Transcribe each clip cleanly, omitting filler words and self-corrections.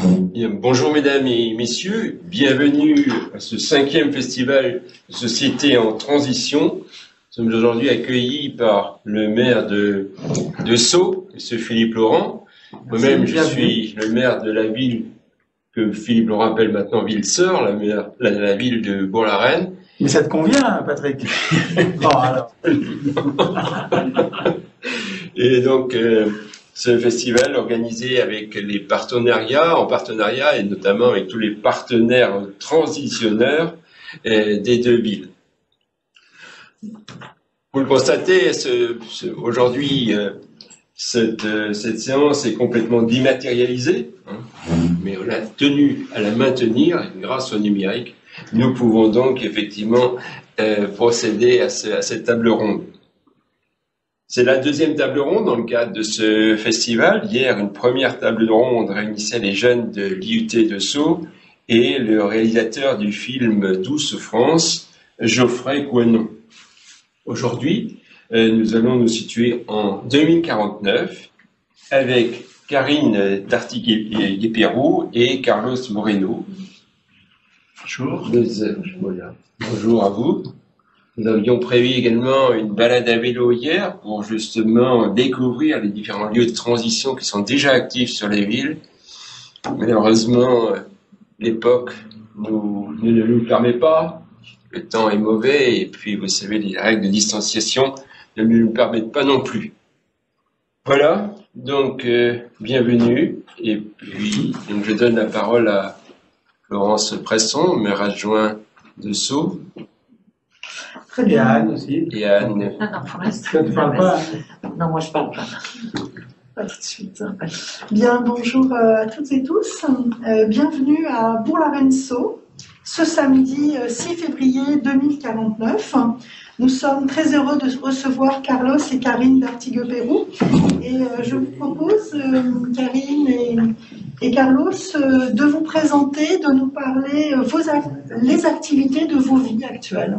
Bien, bonjour mesdames et messieurs, bienvenue à ce 5e festival de société en transition. Nous sommes aujourd'hui accueillis par le maire de Sceaux, M. Philippe Laurent. Moi-même, je suis le maire de la ville que Philippe Laurent appelle maintenant ville-sœur, la ville de Bourg-la-Reine. Mais ça te convient, Patrick? Bon, alors. Et donc, ce festival organisé avec en partenariat et notamment avec tous les partenaires transitionneurs des deux villes. Vous le constatez, aujourd'hui, cette séance est complètement dématérialisée, mais on a tenu à la maintenir grâce au numérique. Nous pouvons donc effectivement procéder à cette table ronde. C'est la deuxième table ronde dans le cadre de ce festival. Hier, une première table ronde réunissait les jeunes de l'IUT de Sceaux et le réalisateur du film Douce France, Geoffrey Coenon. Aujourd'hui, nous allons nous situer en 2049 avec Karine Darty-Guépérou et Carlos Moreno. Bonjour. Bonjour à vous. Nous avions prévu également une balade à vélo hier pour justement découvrir les différents lieux de transition qui sont déjà actifs sur les villes. Malheureusement, l'époque ne nous permet pas. Le temps est mauvais et puis, vous savez, les règles de distanciation ne nous permettent pas non plus. Voilà, donc bienvenue. Et puis, donc, je donne la parole à Florence Presson, maire adjoint de Sceaux. Très bien. Et Anne aussi. Et Anne. Non, pour l'instant. Tu ne parles pas? Non, moi je parle pas. Pas tout de suite. Bien, bonjour à toutes et tous. Bienvenue à Bourg-la-Reine-Sceaux, ce samedi 6 février 2049. Nous sommes très heureux de recevoir Carlos et Karine Darty-Guépérou. Et je vous propose, Karine et Carlos, de vous présenter, de nous parler les activités de vos vies actuelles.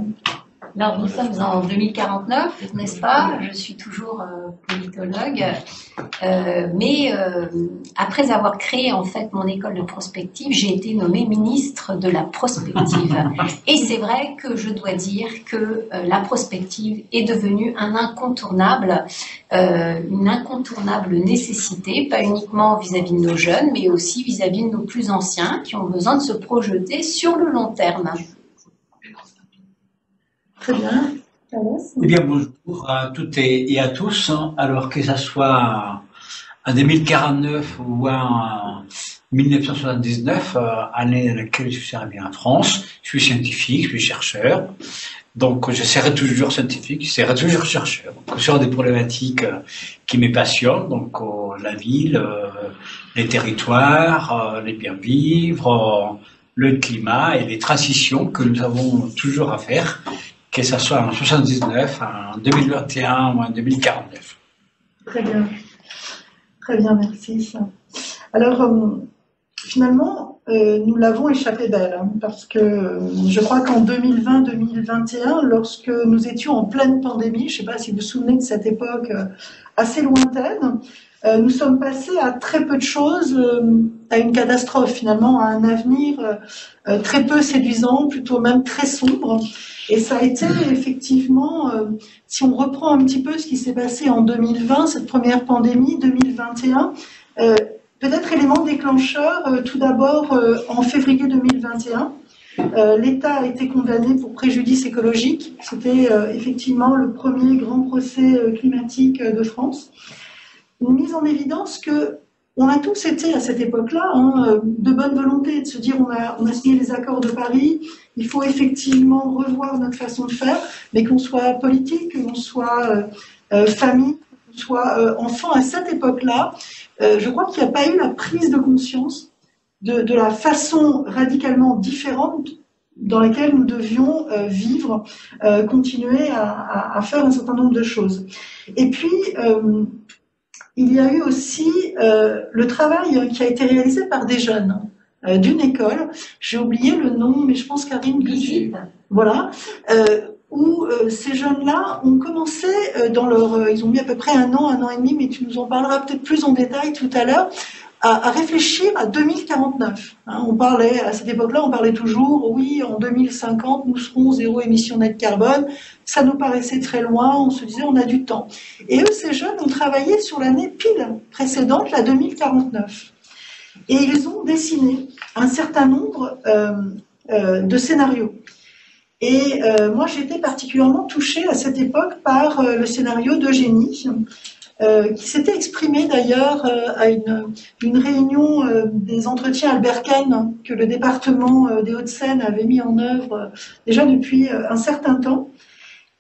Alors, nous sommes en 2049, n'est-ce pas? Je suis toujours politologue, mais après avoir créé en fait mon école de prospective, j'ai été nommée ministre de la prospective. Et c'est vrai que je dois dire que la prospective est devenue une incontournable nécessité, pas uniquement vis-à-vis de nos jeunes, mais aussi vis-à-vis de nos plus anciens qui ont besoin de se projeter sur le long terme. Très bien. Eh bien, bonjour à toutes et à tous. Alors que ça soit en 2049 ou en 1979, année dans laquelle je suis arrivé en France, je suis scientifique, je suis chercheur. Donc, je serai toujours scientifique, je serai toujours chercheur. Sur des problématiques qui me passionnent, donc la ville, les territoires, les bien vivre, le climat et les transitions que nous avons toujours à faire, que ce soit en 79, en 2021 ou en 2049. Très bien, merci. Alors, finalement, nous l'avons échappé belle, parce que je crois qu'en 2020-2021, lorsque nous étions en pleine pandémie, je ne sais pas si vous vous souvenez de cette époque assez lointaine, nous sommes passés à très peu de choses, à une catastrophe finalement, à un avenir très peu séduisant, plutôt même très sombre. Et ça a été effectivement, si on reprend un petit peu ce qui s'est passé en 2020, cette première pandémie, 2021, peut-être élément déclencheur, tout d'abord en février 2021, l'État a été condamné pour préjudice écologique. C'était effectivement le premier grand procès climatique de France. Une mise en évidence que on a tous été à cette époque-là de bonne volonté, de se dire on a signé les accords de Paris, il faut effectivement revoir notre façon de faire, mais qu'on soit politique, qu'on soit famille, qu'on soit enfant à cette époque-là, je crois qu'il n'y a pas eu la prise de conscience de la façon radicalement différente dans laquelle nous devions vivre, continuer à faire un certain nombre de choses. Et puis, il y a eu aussi le travail qui a été réalisé par des jeunes d'une école. J'ai oublié le nom, mais je pense, Karine, voilà, où ces jeunes-là ont commencé ils ont mis à peu près un an et demi, mais tu nous en parleras peut-être plus en détail tout à l'heure, à réfléchir à 2049. Hein, on parlait, à cette époque-là, on parlait toujours, oui, en 2050, nous serons zéro émission nette carbone. Ça nous paraissait très loin, on se disait, on a du temps. Et eux, ces jeunes, ont travaillé sur l'année pile précédente, la 2049. Et ils ont dessiné un certain nombre de scénarios. Et moi, j'étais particulièrement touchée à cette époque par le scénario d'Eugénie, qui s'était exprimé d'ailleurs à une réunion des entretiens Albert Kahn que le département des Hauts-de-Seine avait mis en œuvre déjà depuis un certain temps.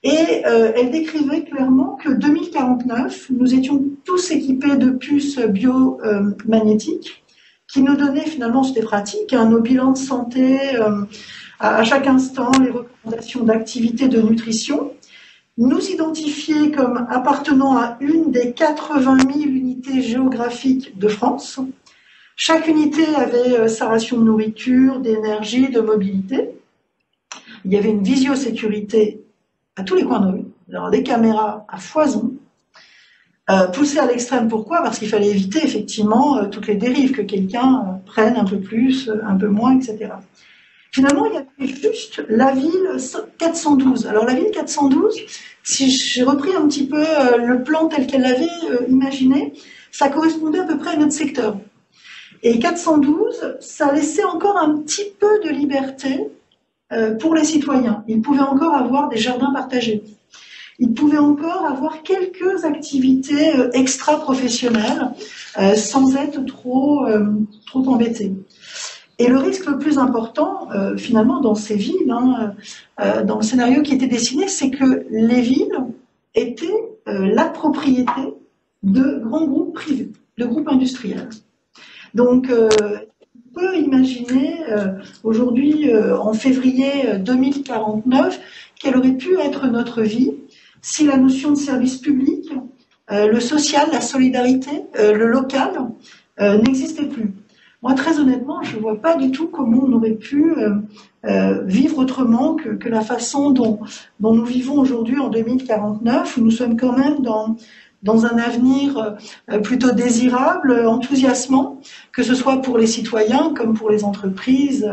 Et elle décrivait clairement que 2049, nous étions tous équipés de puces biomagnétiques qui nous donnaient finalement, c'était pratique, nos bilans de santé à chaque instant, les recommandations d'activité, de nutrition, nous identifier comme appartenant à une des 80 000 unités géographiques de France. Chaque unité avait sa ration de nourriture, d'énergie, de mobilité. Il y avait une visiosécurité à tous les coins de rue, alors des caméras à foison, poussées à l'extrême. Pourquoi? Parce qu'il fallait éviter effectivement toutes les dérives, que quelqu'un prenne un peu plus, un peu moins, etc. Finalement, il y avait juste la ville 412. Alors la ville 412, si j'ai repris un petit peu le plan tel qu'elle l'avait imaginé, ça correspondait à peu près à notre secteur. Et 412, ça laissait encore un petit peu de liberté pour les citoyens. Ils pouvaient encore avoir des jardins partagés. Ils pouvaient encore avoir quelques activités extra-professionnelles sans être trop embêtés. Et le risque le plus important, finalement, dans ces villes, dans le scénario qui était dessiné, c'est que les villes étaient la propriété de grands groupes privés, de groupes industriels. Donc, on peut imaginer aujourd'hui, en février 2049, quelle aurait pu être notre vie si la notion de service public, le social, la solidarité, le local n'existait plus. Moi, très honnêtement, je ne vois pas du tout comment on aurait pu vivre autrement que la façon dont nous vivons aujourd'hui en 2049, où nous sommes quand même dans un avenir plutôt désirable, enthousiasmant, que ce soit pour les citoyens comme pour les entreprises,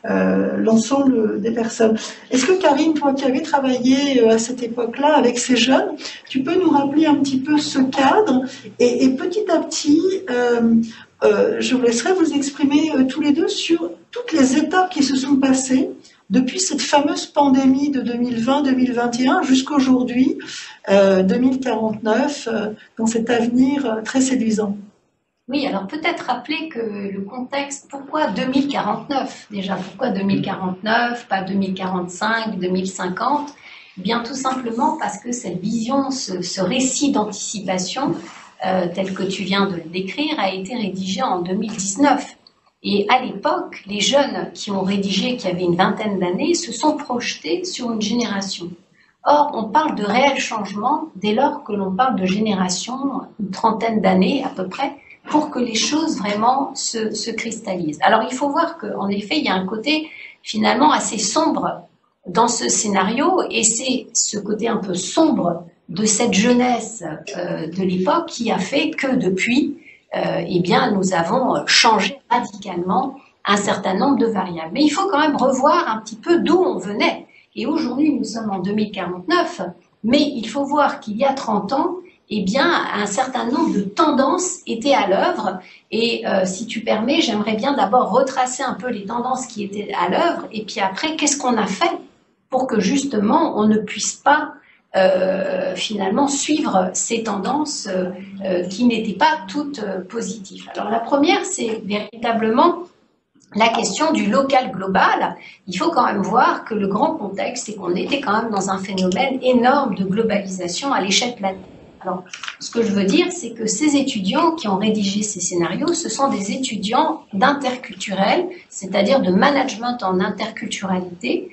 l'ensemble des personnes. Est-ce que Karine, toi qui avais travaillé à cette époque-là avec ces jeunes, tu peux nous rappeler un petit peu ce cadre et petit à petit, je vous laisserai vous exprimer tous les deux sur toutes les étapes qui se sont passées depuis cette fameuse pandémie de 2020-2021 jusqu'à aujourd'hui, 2049, dans cet avenir très séduisant. Oui, alors peut-être rappeler que le contexte, pourquoi 2049 déjà? Pourquoi 2049, pas 2045, 2050? Bien tout simplement parce que cette vision, ce récit d'anticipation, tel que tu viens de le décrire, a été rédigé en 2019. Et à l'époque, les jeunes qui ont rédigé, qui avaient une vingtaine d'années, se sont projetés sur une génération. Or, on parle de réel changement dès lors que l'on parle de génération, une trentaine d'années à peu près, pour que les choses vraiment se cristallisent. Alors, il faut voir qu'en effet, il y a un côté finalement assez sombre dans ce scénario, et c'est ce côté un peu sombre de cette jeunesse de l'époque qui a fait que depuis, eh bien, nous avons changé radicalement un certain nombre de variables. Mais il faut quand même revoir un petit peu d'où on venait. Et aujourd'hui, nous sommes en 2049, mais il faut voir qu'il y a 30 ans, eh bien, un certain nombre de tendances étaient à l'œuvre. Et si tu permets, j'aimerais bien d'abord retracer un peu les tendances qui étaient à l'œuvre, et puis après, qu'est-ce qu'on a fait pour que justement on ne puisse pas finalement suivre ces tendances qui n'étaient pas toutes positives. Alors la première, c'est véritablement la question du local global. Il faut quand même voir que le grand contexte, c'est qu'on était quand même dans un phénomène énorme de globalisation à l'échelle planétaire. Alors, ce que je veux dire, c'est que ces étudiants qui ont rédigé ces scénarios, ce sont des étudiants d'interculturel, c'est-à-dire de management en interculturalité.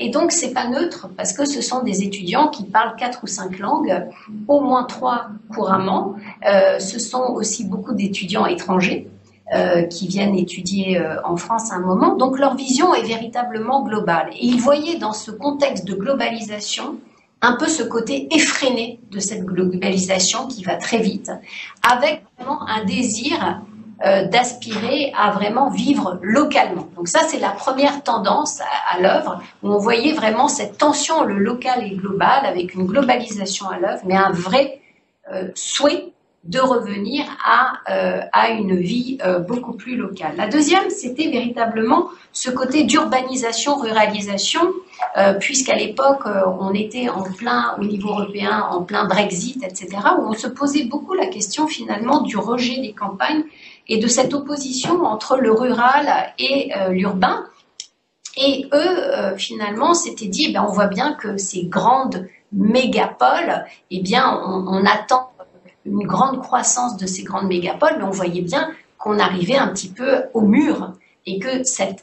Et donc, c'est pas neutre parce que ce sont des étudiants qui parlent 4 ou 5 langues, au moins 3 couramment. Ce sont aussi beaucoup d'étudiants étrangers qui viennent étudier en France à un moment. Donc, leur vision est véritablement globale. Et ils voyaient dans ce contexte de globalisation un peu ce côté effréné de cette globalisation qui va très vite, avec vraiment un désir d'aspirer à vraiment vivre localement. Donc ça, c'est la première tendance à l'œuvre, où on voyait vraiment cette tension, le local et global, avec une globalisation à l'œuvre, mais un vrai souhait de revenir à une vie beaucoup plus locale. La deuxième, c'était véritablement ce côté d'urbanisation, ruralisation, puisqu'à l'époque, on était en plein, au niveau européen, en plein Brexit, etc., où on se posait beaucoup la question finalement du rejet des campagnes et de cette opposition entre le rural et l'urbain. Et eux, finalement, s'étaient dit, on voit bien que ces grandes mégapoles, on attend une grande croissance de ces grandes mégapoles, mais on voyait bien qu'on arrivait un petit peu au mur et que cette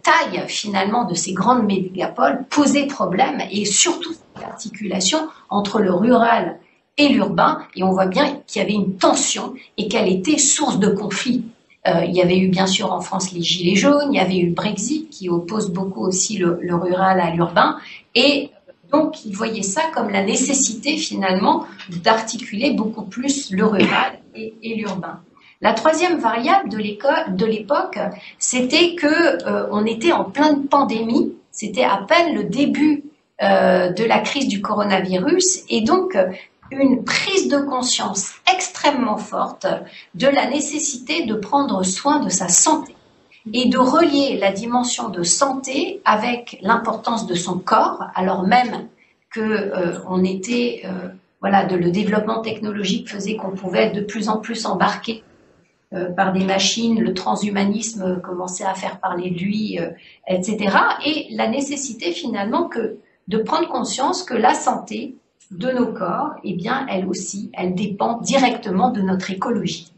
taille finalement de ces grandes mégapoles posait problème, et surtout cette articulation entre le rural et l'urbain, et on voit bien qu'il y avait une tension et qu'elle était source de conflit. Il y avait eu bien sûr en France les Gilets jaunes, il y avait eu le Brexit qui oppose beaucoup aussi le rural à l'urbain, et donc, ils voyaient ça comme la nécessité, finalement, d'articuler beaucoup plus le rural et l'urbain. La troisième variable de l'époque, c'était qu'on était en pleine pandémie, c'était à peine le début de la crise du coronavirus, et donc une prise de conscience extrêmement forte de la nécessité de prendre soin de sa santé et de relier la dimension de santé avec l'importance de son corps, alors même que le développement technologique faisait qu'on pouvait être de plus en plus embarqué par des machines, le transhumanisme commençait à faire parler de lui, etc. Et la nécessité finalement de prendre conscience que la santé de nos corps, elle aussi, elle dépend directement de notre écologie.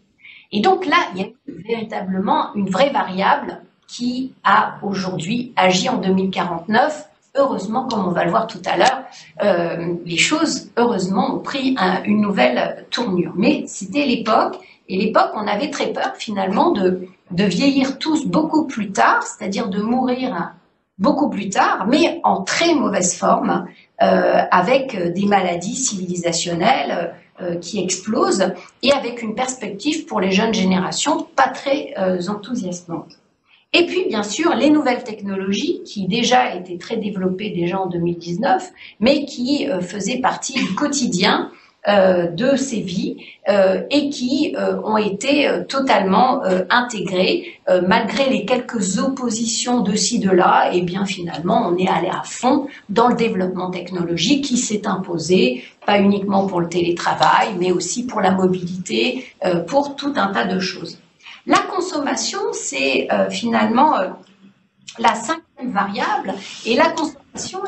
Et donc là, il y a véritablement une vraie variable qui a aujourd'hui agi en 2049. Heureusement, comme on va le voir tout à l'heure, les choses, heureusement, ont pris une nouvelle tournure. Mais c'était l'époque, et l'époque, on avait très peur finalement de vieillir tous beaucoup plus tard, c'est-à-dire de mourir beaucoup plus tard, mais en très mauvaise forme, avec des maladies civilisationnelles qui explosent, et avec une perspective pour les jeunes générations pas très enthousiasmante. Et puis, bien sûr, les nouvelles technologies qui déjà étaient très développées déjà en 2019, mais qui faisaient partie du quotidien de ces vies et qui ont été totalement intégrées malgré les quelques oppositions de ci, de là. Et bien finalement, on est allé à fond dans le développement technologique qui s'est imposé, pas uniquement pour le télétravail, mais aussi pour la mobilité, pour tout un tas de choses. La consommation, c'est finalement la cinquième variable, et la consommation,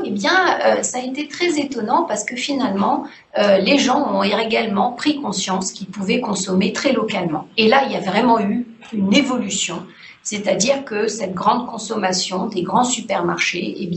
ça a été très étonnant parce que finalement, les gens ont également pris conscience qu'ils pouvaient consommer très localement. Et là, il y a vraiment eu une évolution, c'est-à-dire que cette grande consommation des grands supermarchés,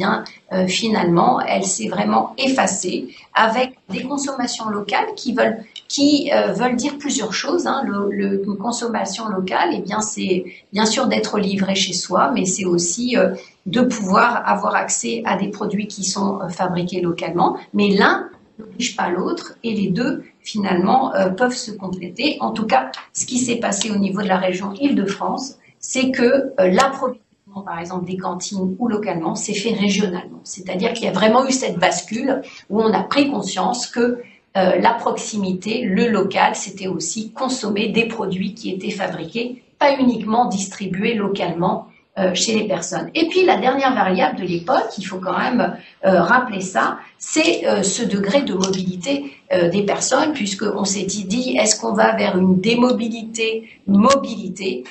finalement, elle s'est vraiment effacée avec des consommations locales qui veulent dire plusieurs choses. Une consommation locale, c'est bien sûr d'être livré chez soi, mais c'est aussi de pouvoir avoir accès à des produits qui sont fabriqués localement. Mais l'un n'oblige pas l'autre, et les deux, finalement, peuvent se compléter. En tout cas, ce qui s'est passé au niveau de la région Île-de-France, c'est que l'approvisionnement, par exemple, des cantines ou localement, s'est fait régionalement. C'est-à-dire qu'il y a vraiment eu cette bascule où on a pris conscience que la proximité, le local, c'était aussi consommer des produits qui étaient fabriqués, pas uniquement distribués localement chez les personnes. Et puis la dernière variable de l'époque, il faut quand même rappeler ça, c'est ce degré de mobilité des personnes, puisqu'on s'est dit, est-ce qu'on va vers une démobilité, mobilité?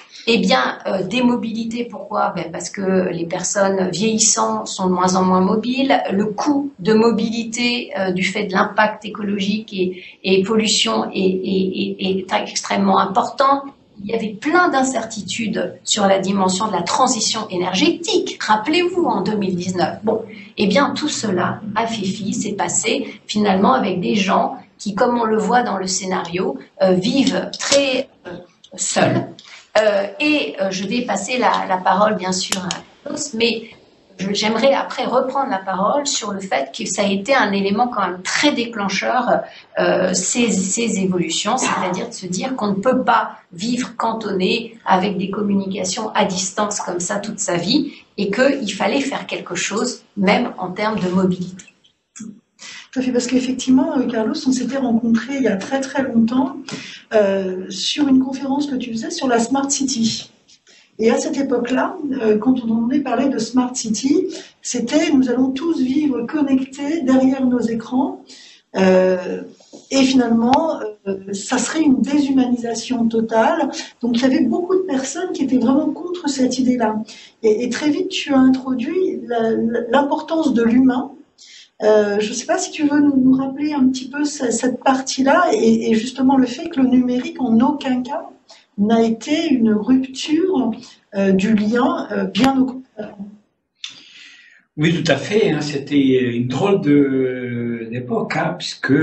Démobilité, pourquoi? Parce que les personnes vieillissantes sont de moins en moins mobiles, le coût de mobilité du fait de l'impact écologique et pollution est extrêmement important. Il y avait plein d'incertitudes sur la dimension de la transition énergétique. Rappelez-vous, en 2019. Tout cela a fait fi, c'est passé finalement avec des gens qui, comme on le voit dans le scénario, vivent très seuls. Je vais passer la parole, bien sûr, à Carlos, mais j'aimerais après reprendre la parole sur le fait que ça a été un élément quand même très déclencheur, ces évolutions, c'est-à-dire de se dire qu'on ne peut pas vivre cantonné avec des communications à distance comme ça toute sa vie, et qu'il fallait faire quelque chose, même en termes de mobilité. Tout à fait, parce qu'effectivement, Carlos, on s'était rencontrés il y a très très longtemps sur une conférence que tu faisais sur la Smart City. Et à cette époque-là, quand on entendait parler de Smart City, c'était nous allons tous vivre connectés derrière nos écrans. Et finalement, ça serait une déshumanisation totale. Donc il y avait beaucoup de personnes qui étaient vraiment contre cette idée-là. Et très vite, tu as introduit l'importance de l'humain. Je ne sais pas si tu veux nous rappeler un petit peu cette partie-là et justement le fait que le numérique en aucun cas n'a été une rupture du lien, bien au contraire. Oui, tout à fait. Hein, c'était une drôle d'époque, hein, puisque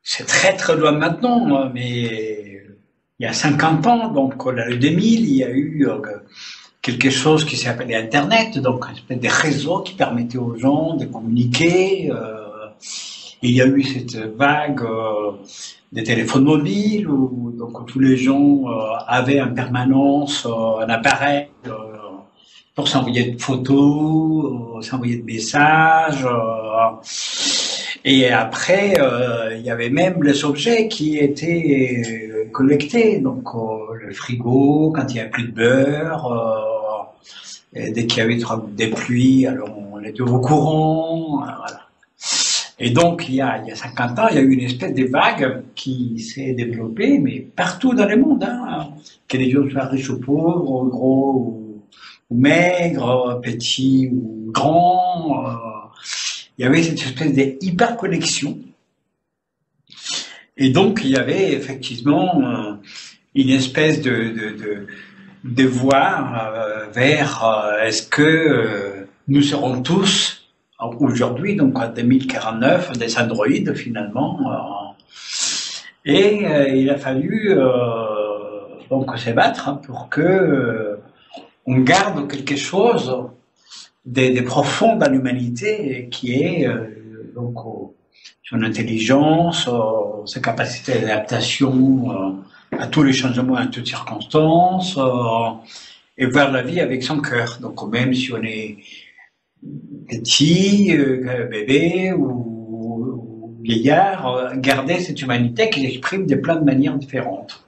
c'est très très loin maintenant, mais il y a 50 ans, donc l'année 2000, il y a eu quelque chose qui s'appelait Internet, donc une espèce de réseau qui permettait aux gens de communiquer. Il y a eu cette vague des téléphones mobiles où donc tous les gens avaient en permanence un appareil pour s'envoyer de photos, s'envoyer de messages. Et après, il y avait même les objets qui étaient collectés, donc le frigo quand il n'y avait plus de beurre, et dès qu'il y avait des pluies, alors on était au courant, voilà. Et donc, il y a 50 ans, il y a eu une espèce de vague qui s'est développée, mais partout dans le monde, hein, que les gens soient riches ou pauvres, gros ou maigres, petits ou grands, il y avait cette espèce de hyper-connexion. Et donc, il y avait effectivement une espèce de voie vers est-ce que nous serons tous aujourd'hui, donc en 2049, des androïdes finalement, et il a fallu donc se battre pour que on garde quelque chose de profond dans l'humanité, qui est donc son intelligence, ses capacités d'adaptation à tous les changements, à toutes circonstances, et voir la vie avec son cœur. Donc même si on est petit, bébé ou vieillard, garder cette humanité qui l'exprime de plein de manières différentes.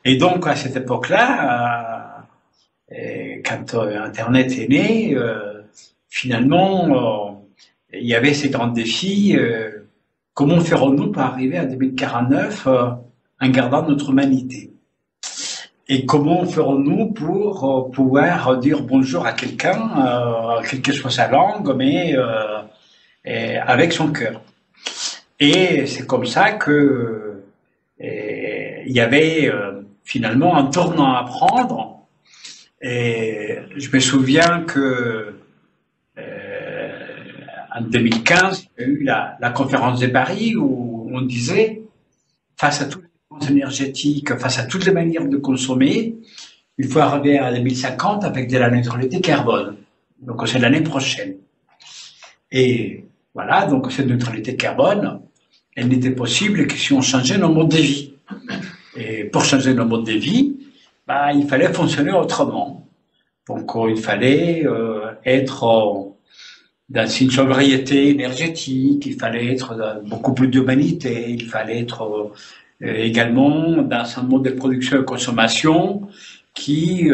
Et donc à cette époque-là, quand Internet est né, finalement, il y avait ces grands défis. Comment ferons-nous pour arriver à 2049 en gardant notre humanité? Et comment ferons-nous pour pouvoir dire bonjour à quelqu'un, quelle que soit sa langue, mais avec son cœur? Et c'est comme ça que il y avait finalement un tournant à prendre. Et je me souviens que en 2015, il y a eu la conférence de Paris où on disait, face à toutes les dépenses énergétiques, face à toutes les manières de consommer, il faut arriver à 2050 avec de la neutralité carbone. Donc c'est l'année prochaine. Et voilà, donc cette neutralité carbone, elle n'était possible que si on changeait nos modes de vie. Et pour changer nos modes de vie, il fallait fonctionner autrement. Donc il fallait être dans une sobriété énergétique, il fallait être dans beaucoup plus d'humanité, il fallait être également dans un mode de production et consommation qui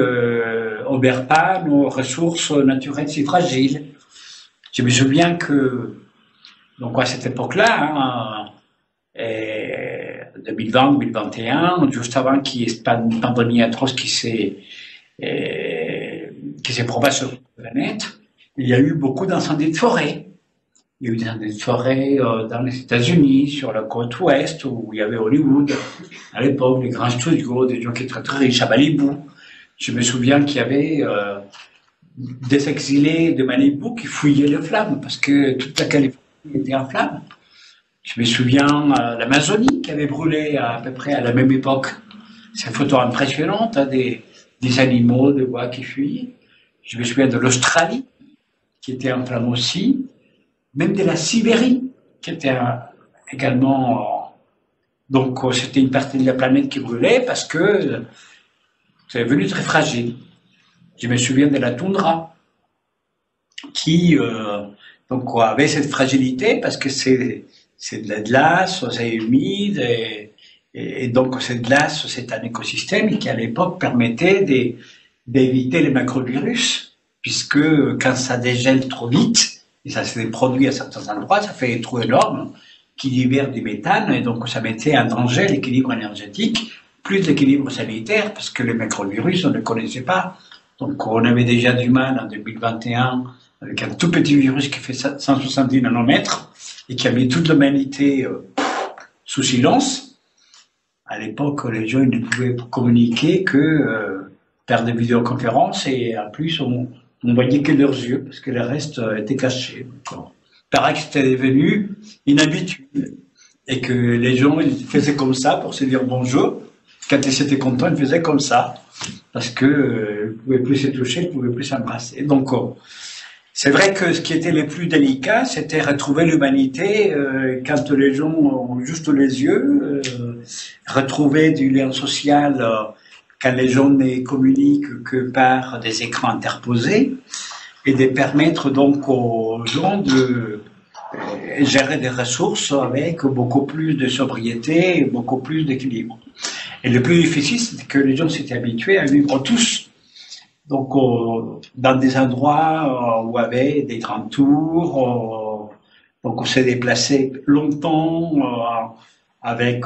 obère pas nos ressources naturelles si fragiles. Je me souviens que, donc à cette époque-là, 2020-2021, juste avant qu'il y ait une pandémie atroce qui s'est propagée sur la planète, il y a eu beaucoup d'incendies de forêt. Il y a eu des incendies de forêt dans les États-Unis, sur la côte ouest, où il y avait Hollywood, à l'époque, les grands studios, des gens qui étaient très très riches à Malibu. Je me souviens qu'il y avait des exilés de Malibu qui fouillaient les flammes, parce que toute la Californie était en flammes. Je me souviens l'Amazonie qui avait brûlé à peu près à la même époque. C'est une photo impressionnante, hein, des animaux, des bois qui fuyaient. Je me souviens de l'Australie, qui était en flamme aussi, même de la Sibérie, qui était également... donc c'était une partie de la planète qui brûlait parce que c'est devenu très fragile. Je me souviens de la toundra, qui donc avait cette fragilité parce que c'est de la glace, c'est humide, et donc cette glace, c'est un écosystème qui à l'époque permettait d'éviter les macrovirus, puisque quand ça dégèle trop vite, et ça s'est produit à certains endroits, ça fait des trous énormes qui libèrent du méthane, et donc ça mettait en danger l'équilibre énergétique, plus l'équilibre sanitaire, parce que les macrovirus, on ne les connaissait pas. Donc on avait déjà du mal en 2021 avec un tout petit virus qui fait 170 nanomètres et qui a mis toute l'humanité sous silence. À l'époque, les gens ne pouvaient communiquer que par des vidéoconférences, et en plus on voyait que leurs yeux parce que le reste était caché. Donc, il paraît que c'était devenu une habitude et que les gens ils faisaient comme ça pour se dire bonjour. Quand ils étaient contents, ils faisaient comme ça parce que ils ne pouvaient plus se toucher, ils ne pouvaient plus s'embrasser. Donc c'est vrai que ce qui était le plus délicat, c'était retrouver l'humanité quand les gens ont juste les yeux, retrouver du lien social quand les gens ne communiquent que par des écrans interposés, et de permettre donc aux gens de gérer des ressources avec beaucoup plus de sobriété et beaucoup plus d'équilibre. Et le plus difficile, c'est que les gens s'étaient habitués à vivre tous. Donc, dans des endroits où il y avait des grands tours, donc on s'est déplacé longtemps avec,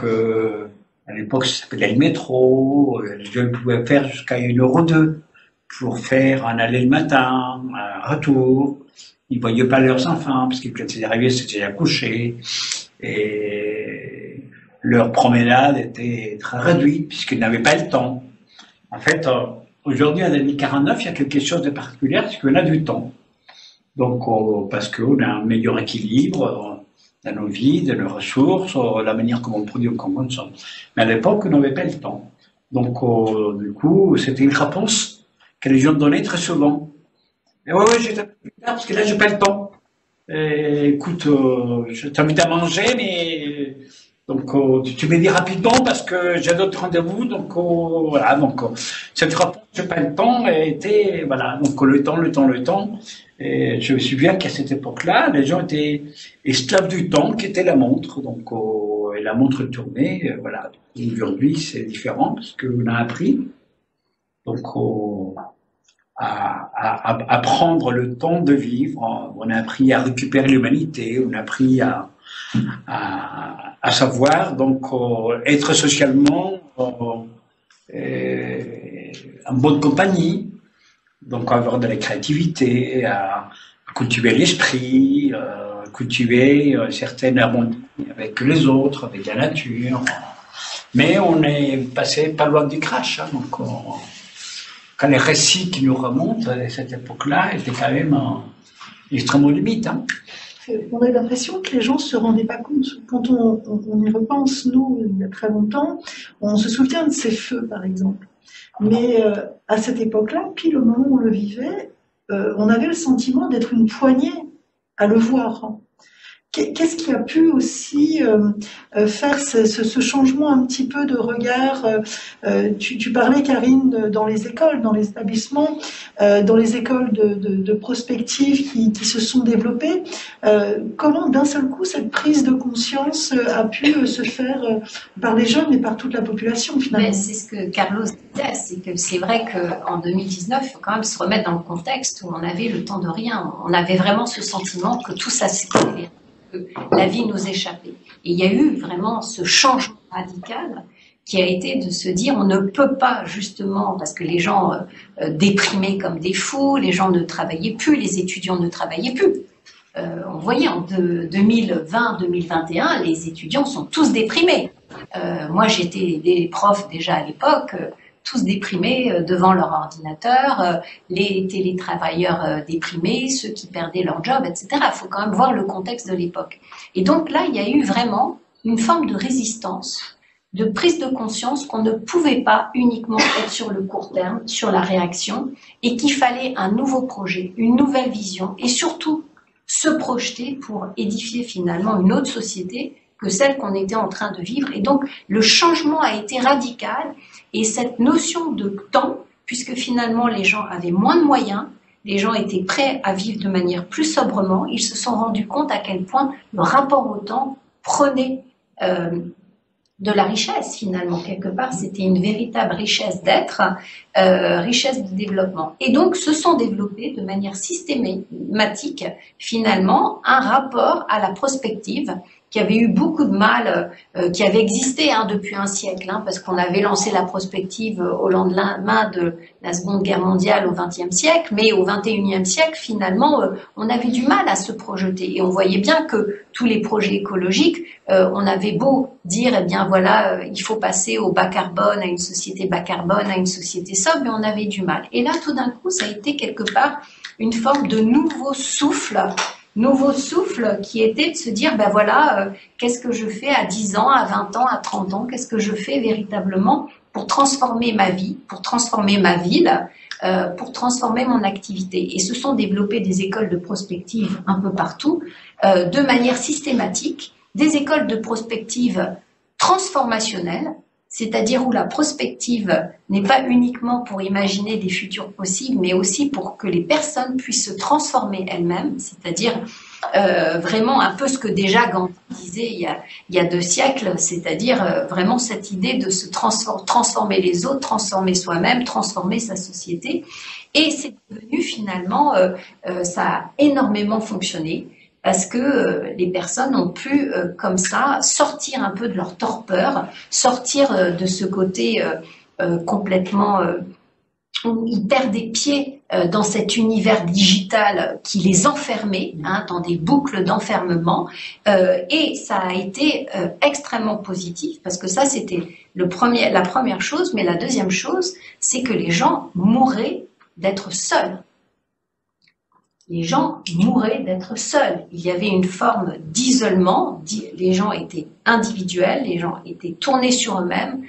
à l'époque ça s'appelait le métro, les gens pouvaient faire jusqu'à 1,02 € pour faire un aller le matin, un retour. Ils ne voyaient pas leurs enfants, parce que quand ils arrivaient, c'était déjà couché. Et leur promenade était très réduite, puisqu'ils n'avaient pas le temps. En fait, aujourd'hui, en 2049, il y a quelque chose de particulier, c'est qu'on a du temps. Donc, parce qu'on a un meilleur équilibre dans nos vies, dans nos ressources, la manière comment on produit ou comment on consomme. Mais à l'époque, on n'avait pas le temps. Donc, du coup, c'était une réponse que les gens donnaient très souvent. Et ouais, j'ai plus tard, parce que là, j'ai pas le temps. Écoute, je t'invite à manger, mais donc tu me dis rapidement parce que j'ai d'autres rendez-vous. Donc voilà, donc cette réponse, j'ai pas le temps, était voilà. Donc le temps. Et je me souviens qu'à cette époque-là, les gens étaient esclaves du temps, qui était la montre. Donc et la montre tournait, voilà. Aujourd'hui, c'est différent parce qu'on a appris. Donc à prendre le temps de vivre. On a appris à récupérer l'humanité, on a appris à savoir donc être socialement en bonne compagnie, donc avoir de la créativité, à cultiver l'esprit, cultiver certaines harmonies avec les autres, avec la nature. Mais on est passé pas loin du crash, hein, donc quand les récits qui nous remontent à cette époque-là étaient quand même extrêmement limites. Hein. On a l'impression que les gens ne se rendaient pas compte. Quand on y repense, nous, il y a très longtemps, on se souvient de ces feux, par exemple. Mais à cette époque-là, pile au moment où on le vivait, on avait le sentiment d'être une poignée à le voir. Qu'est-ce qui a pu aussi faire ce changement un petit peu de regard tu parlais, Karine, dans les écoles, dans les établissements, dans les écoles de prospective qui se sont développées. Comment, d'un seul coup, cette prise de conscience a pu se faire par les jeunes et par toute la population, finalement? C'est ce que Carlos disait, c'est que c'est vrai qu'en 2019, il faut quand même se remettre dans le contexte où on avait le temps de rien. On avait vraiment ce sentiment que tout ça s'accélérait, que la vie nous échappait. Et il y a eu vraiment ce changement radical qui a été de se dire on ne peut pas, justement, parce que les gens déprimaient comme des fous, les gens ne travaillaient plus, les étudiants ne travaillaient plus. On voyait en 2020-2021, les étudiants sont tous déprimés. Moi, j'étais des profs déjà à l'époque, tous déprimés devant leur ordinateur, les télétravailleurs déprimés, ceux qui perdaient leur job, etc. Il faut quand même voir le contexte de l'époque. Et donc là, il y a eu vraiment une forme de résistance de prise de conscience qu'on ne pouvait pas uniquement être sur le court terme, sur la réaction, et qu'il fallait un nouveau projet, une nouvelle vision, et surtout se projeter pour édifier finalement une autre société que celle qu'on était en train de vivre. Et donc, le changement a été radical, et cette notion de temps, puisque finalement les gens avaient moins de moyens, les gens étaient prêts à vivre de manière plus sobrement, ils se sont rendus compte à quel point le rapport au temps prenait de la richesse finalement, quelque part, c'était une véritable richesse d'être, richesse de développement. Et donc se sont développés de manière systématique finalement un rapport à la prospective qui avait eu beaucoup de mal, qui avait existé depuis un siècle, parce qu'on avait lancé la prospective au lendemain de la Seconde Guerre mondiale au XXe siècle, mais au XXIe siècle, finalement, on avait du mal à se projeter. Et on voyait bien que tous les projets écologiques, on avait beau dire, eh bien voilà, il faut passer au bas carbone, à une société bas carbone, à une société sobre, mais on avait du mal. Et là, tout d'un coup, ça a été quelque part une forme de nouveau souffle qui était de se dire, ben voilà, qu'est-ce que je fais à 10 ans, à 20 ans, à 30 ans, qu'est-ce que je fais véritablement pour transformer ma vie, pour transformer ma ville, pour transformer mon activité. Et se sont développées des écoles de prospective un peu partout, de manière systématique, des écoles de prospective transformationnelles, c'est-à-dire où la prospective n'est pas uniquement pour imaginer des futurs possibles, mais aussi pour que les personnes puissent se transformer elles-mêmes, c'est-à-dire vraiment un peu ce que déjà Gandhi disait il y a 2 siècles, c'est-à-dire vraiment cette idée de se transformer les autres, transformer soi-même, transformer sa société. Et c'est devenu finalement, ça a énormément fonctionné. Parce que les personnes ont pu, comme ça, sortir un peu de leur torpeur, sortir de ce côté complètement où ils perdaient pied dans cet univers digital qui les enfermait, dans des boucles d'enfermement. Et ça a été extrêmement positif, parce que ça, c'était la première chose. Mais la deuxième chose, c'est que les gens mouraient d'être seuls. Les gens mouraient d'être seuls. Il y avait une forme d'isolement. Les gens étaient individuels, les gens étaient tournés sur eux-mêmes.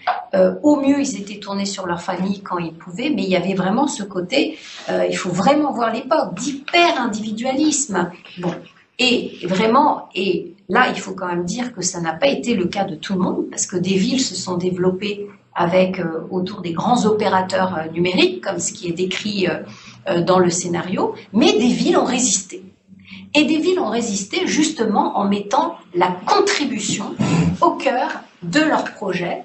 Au mieux, ils étaient tournés sur leur famille quand ils pouvaient, mais il y avait vraiment ce côté, il faut vraiment voir l'époque, d'hyper-individualisme. Bon, et vraiment, et là, il faut quand même dire que ça n'a pas été le cas de tout le monde, parce que des villes se sont développées avec autour des grands opérateurs numériques, comme ce qui est décrit dans le scénario, mais des villes ont résisté. Et des villes ont résisté justement en mettant la contribution au cœur de leur projet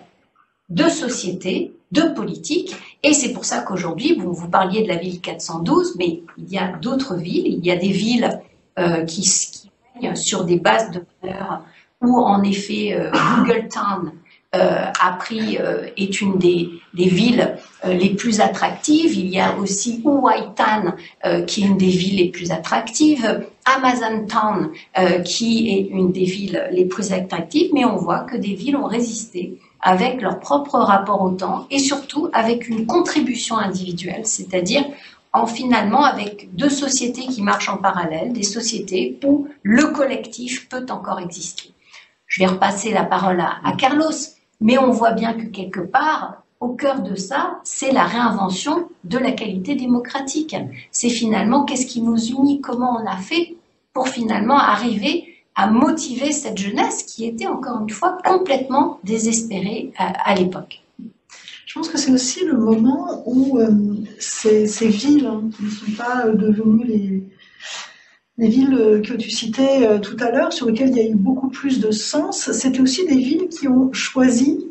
de société, de politique. Et c'est pour ça qu'aujourd'hui, vous parliez de la ville 412, mais il y a d'autres villes, il y a des villes qui règnent sur des bases de valeurs où en effet Google Town est une des villes les plus attractives. Il y a aussi Wuhan Town, qui est une des villes les plus attractives. Amazon Town, qui est une des villes les plus attractives. Mais on voit que des villes ont résisté avec leur propre rapport au temps et surtout avec une contribution individuelle, c'est-à-dire finalement avec 2 sociétés qui marchent en parallèle, des sociétés où le collectif peut encore exister. Je vais repasser la parole à Carlos. Mais on voit bien que quelque part, au cœur de ça, c'est la réinvention de la qualité démocratique. C'est finalement qu'est-ce qui nous unit, comment on a fait pour finalement arriver à motiver cette jeunesse qui était encore une fois complètement désespérée à l'époque. Je pense que c'est aussi le moment où ces villes qui ne sont pas devenues les villes que tu citais tout à l'heure, sur lesquelles il y a eu beaucoup plus de sens, c'était aussi des villes qui ont choisi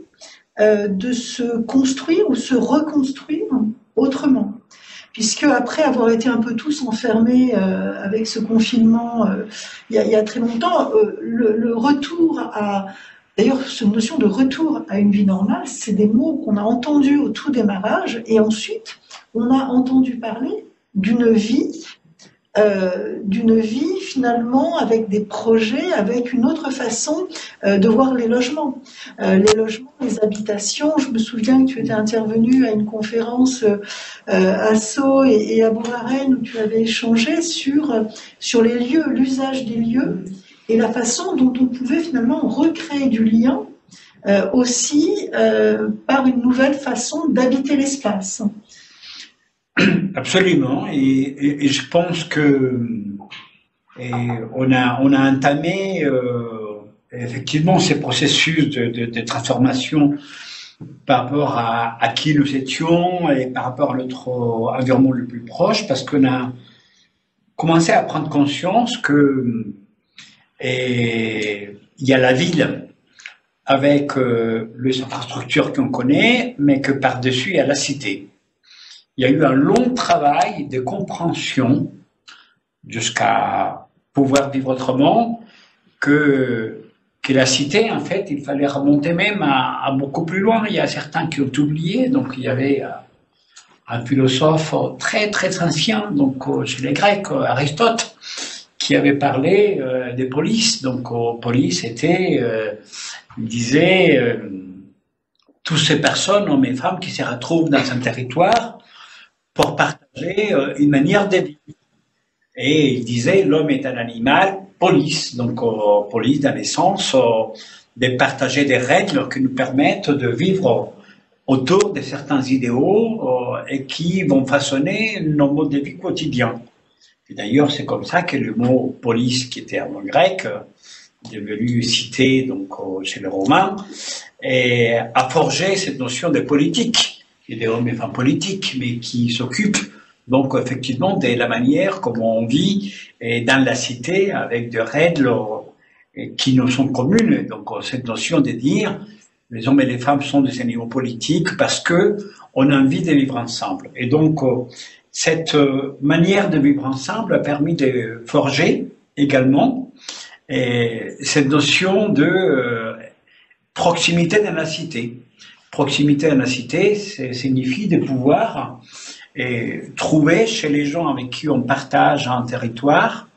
de se construire ou se reconstruire autrement. Puisque après avoir été un peu tous enfermés avec ce confinement il y a très longtemps, le retour à... D'ailleurs, cette notion de retour à une vie normale, c'est des mots qu'on a entendus au tout démarrage, et ensuite, on a entendu parler d'une vie finalement avec des projets, avec une autre façon de voir les logements, les habitations. Je me souviens que tu étais intervenu à une conférence à Sceaux et à Bourg-la-Reine où tu avais échangé sur les lieux, l'usage des lieux et la façon dont on pouvait finalement recréer du lien aussi par une nouvelle façon d'habiter l'espace. Absolument, et je pense que on a entamé effectivement ces processus de transformation par rapport à qui nous étions et par rapport à notre environnement le plus proche, parce qu'on a commencé à prendre conscience que il y a la ville avec les infrastructures qu'on connaît, mais que par-dessus il y a la cité. Il y a eu un long travail de compréhension jusqu'à pouvoir vivre autrement que la cité, en fait, il fallait remonter même à beaucoup plus loin. Il y a certains qui ont oublié, donc il y avait un philosophe très très ancien, donc chez les Grecs, Aristote, qui avait parlé des polices. Donc police était, il disait, toutes ces personnes, hommes et femmes, qui se retrouvent dans un territoire pour partager une manière de vivre. Et il disait, l'homme est un animal police, donc police dans le sens de partager des règles qui nous permettent de vivre autour de certains idéaux et qui vont façonner nos modes de vie quotidiens. Et d'ailleurs, c'est comme ça que le mot police, qui était un mot grec, devenu cité donc chez les Romains, et a forgé cette notion de politique, et des hommes et femmes politiques, mais qui s'occupent donc effectivement de la manière comment on vit dans la cité avec des règles qui nous sont communes. Donc cette notion de dire les hommes et les femmes sont des animaux politiques parce que on a envie de vivre ensemble. Et donc cette manière de vivre ensemble a permis de forger également cette notion de proximité dans la cité. Proximité dans la cité, ça signifie de pouvoir trouver chez les gens avec qui on partage un territoire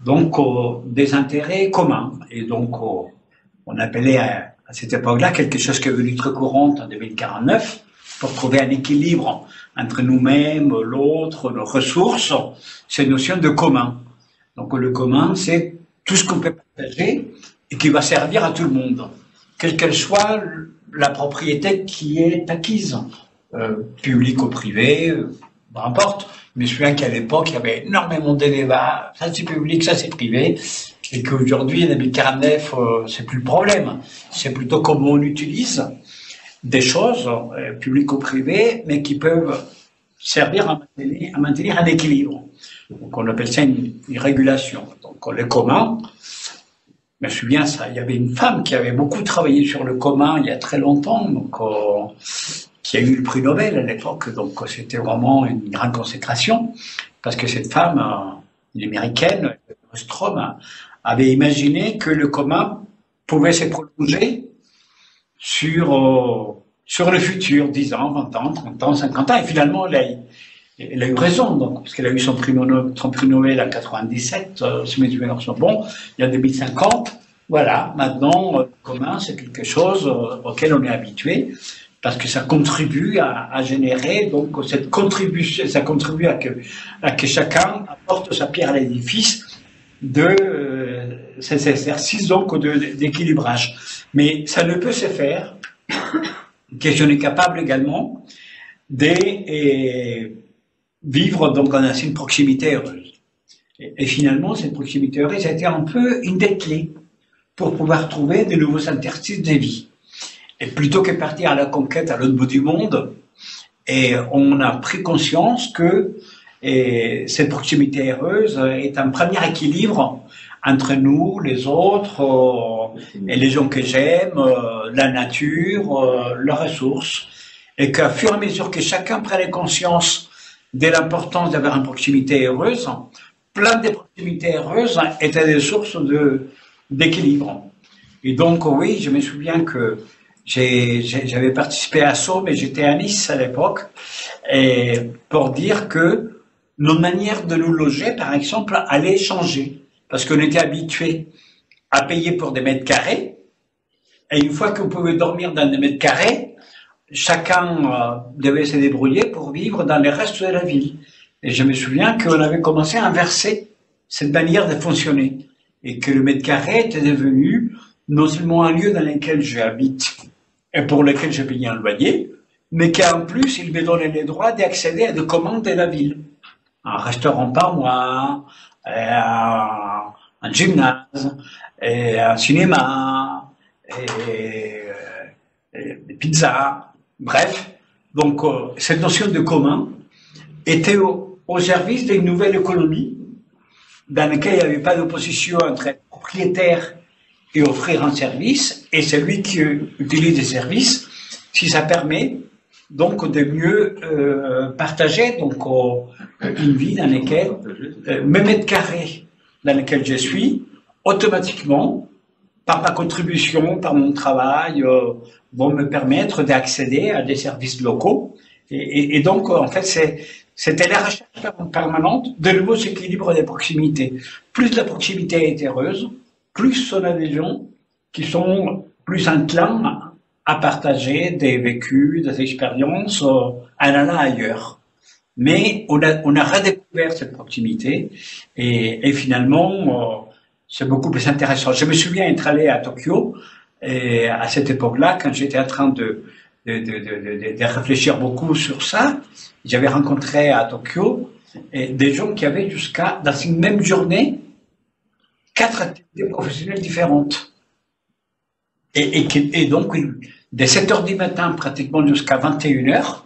donc des intérêts communs. Et donc on appelait à cette époque-là quelque chose qui est devenu très courant en 2049 pour trouver un équilibre entre nous-mêmes, l'autre, nos ressources, cette notion de commun. Donc le commun, c'est tout ce qu'on peut partager et qui va servir à tout le monde, quelle qu'elle soit la propriété qui est acquise, publique ou privée, peu importe. Je me souviens qu'à l'époque, il y avait énormément de débats, ça c'est public, ça c'est privé, et qu'aujourd'hui, en 2049, c'est plus le problème. C'est plutôt comment on utilise des choses, publiques ou privées, mais qui peuvent servir à maintenir un équilibre. Donc on appelle ça une régulation. Donc le commun, je me souviens, il y avait une femme qui avait beaucoup travaillé sur le commun il y a très longtemps, donc qui a eu le prix Nobel à l'époque, donc c'était vraiment une grande consécration, parce que cette femme, une américaine, Ostrom, avait imaginé que le commun pouvait se prolonger sur le futur, 10 ans, 20 ans, 30 ans, 50 ans, et finalement elle a eu raison, donc, parce qu'elle a eu son prix Nobel en 97, si mes souvenirs sont bons, il y a 2050, voilà, maintenant, le commun, c'est quelque chose auquel on est habitué, parce que ça contribue à générer, donc cette contribution, ça contribue à que chacun apporte sa pierre à l'édifice de cet exercice donc d'équilibrage. Mais ça ne peut se faire que si on est capable également de vivre donc dans une proximité heureuse. Et finalement, cette proximité heureuse a été un peu une des clés pour pouvoir trouver de nouveaux interstices de vie. Et plutôt que partir à la conquête à l'autre bout du monde, et on a pris conscience que cette proximité heureuse est un premier équilibre entre nous, les autres, et les gens que j'aime, la nature, les ressources, et qu'à fur et à mesure que chacun prenne conscience de l'importance d'avoir une proximité heureuse, plein de proximités heureuses étaient des sources d'équilibre. Et donc oui, je me souviens que j'avais participé à Sceaux, mais j'étais à Nice à l'époque, et pour dire que nos manières de nous loger, par exemple, allaient changer. Parce qu'on était habitué à payer pour des mètres carrés, et une fois qu'on pouvait dormir dans des mètres carrés, chacun devait se débrouiller pour vivre dans le reste de la ville. Et je me souviens qu'on avait commencé à inverser cette manière de fonctionner, et que le mètre carré était devenu non seulement un lieu dans lequel j'habite et pour lequel je paye un loyer, mais qu'en plus, il me donnait le droit d'accéder à des commandes de la ville. Un restaurant par mois, un gymnase, un cinéma, des pizzas, bref. Donc, cette notion de commun était au service d'une nouvelle économie dans laquelle il n'y avait pas d'opposition entre être propriétaire et offrir un service, et celui qui utilise des services, si ça permet donc de mieux partager donc une vie dans laquelle mes mètres carrés dans lesquels je suis, automatiquement, par ma contribution, par mon travail, vont me permettre d'accéder à des services locaux. Et donc, en fait, c'était la recherche permanente de nouveau cet équilibre des proximités. Plus la proximité est heureuse, plus on a des gens qui sont plus enclins à partager des vécus, des expériences en allant ailleurs. Mais on a redécouvert cette proximité et finalement, c'est beaucoup plus intéressant. Je me souviens être allé à Tokyo et à cette époque-là, quand j'étais en train de réfléchir beaucoup sur ça, j'avais rencontré à Tokyo des gens qui avaient dans une même journée 4 activités professionnelles différentes. Et donc, de 7h du matin pratiquement jusqu'à 21h,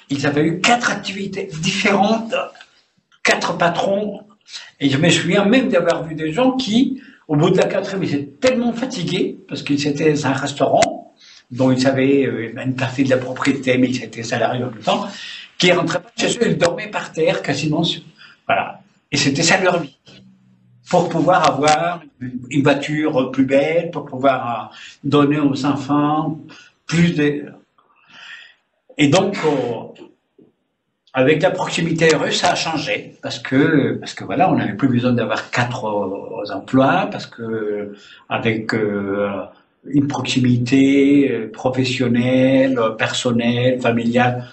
ils avaient eu 4 activités différentes, 4 patrons. Et je me souviens même d'avoir vu des gens qui, au bout de la 4e, ils étaient tellement fatigués, parce qu'ils étaient dans un restaurant, dont ils avaient une partie de la propriété, mais ils étaient salariés en même temps, qui ne rentraient pas chez eux, ils dormaient par terre, quasiment. Voilà. Et c'était ça leur vie. Pour pouvoir avoir une voiture plus belle, pour pouvoir donner aux enfants plus de... Et donc, avec la proximité heureuse, ça a changé, parce que voilà, on n'avait plus besoin d'avoir 4 emplois, parce que avec une proximité professionnelle, personnelle, familiale,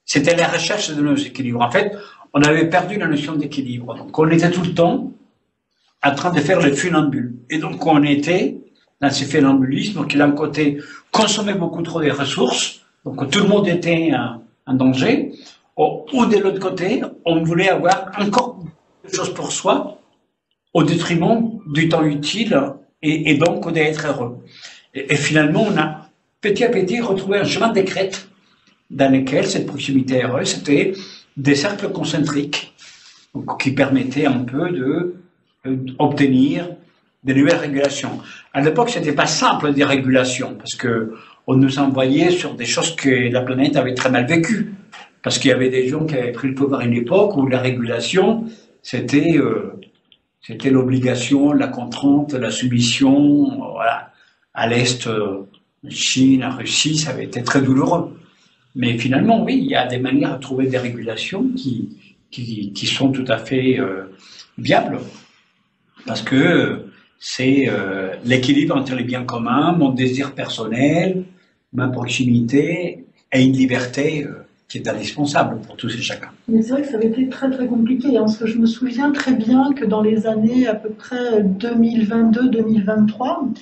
c'était la recherche de nos équilibres. En fait, on avait perdu la notion d'équilibre. Donc, on était tout le temps en train de faire le funambule. Et donc, on était dans ce funambulisme qui, d'un côté, consommait beaucoup trop de ressources. Donc, tout le monde était en danger. Ou de l'autre côté, on voulait avoir encore des choses pour soi, au détriment du temps utile et donc d'être heureux. Et finalement, on a petit à petit retrouvé un chemin de crête dans lequel cette proximité heureuse, c'était des cercles concentriques donc, qui permettaient un peu d'obtenir de nouvelles régulations. À l'époque, c'était pas simple des régulations parce que on nous envoyait sur des choses que la planète avait très mal vécues. Parce qu'il y avait des gens qui avaient pris le pouvoir à une époque où la régulation, c'était l'obligation, la contrainte, la soumission. Voilà. À l'Est, en Chine, en Russie, ça avait été très douloureux. Mais finalement, oui, il y a des manières de trouver des régulations qui sont tout à fait viables. Parce que c'est l'équilibre entre les biens communs, mon désir personnel, ma proximité et une liberté qui est indispensable pour tous et chacun. Mais c'est vrai que ça avait été très très compliqué, parce que je me souviens très bien que dans les années à peu près 2022-2023,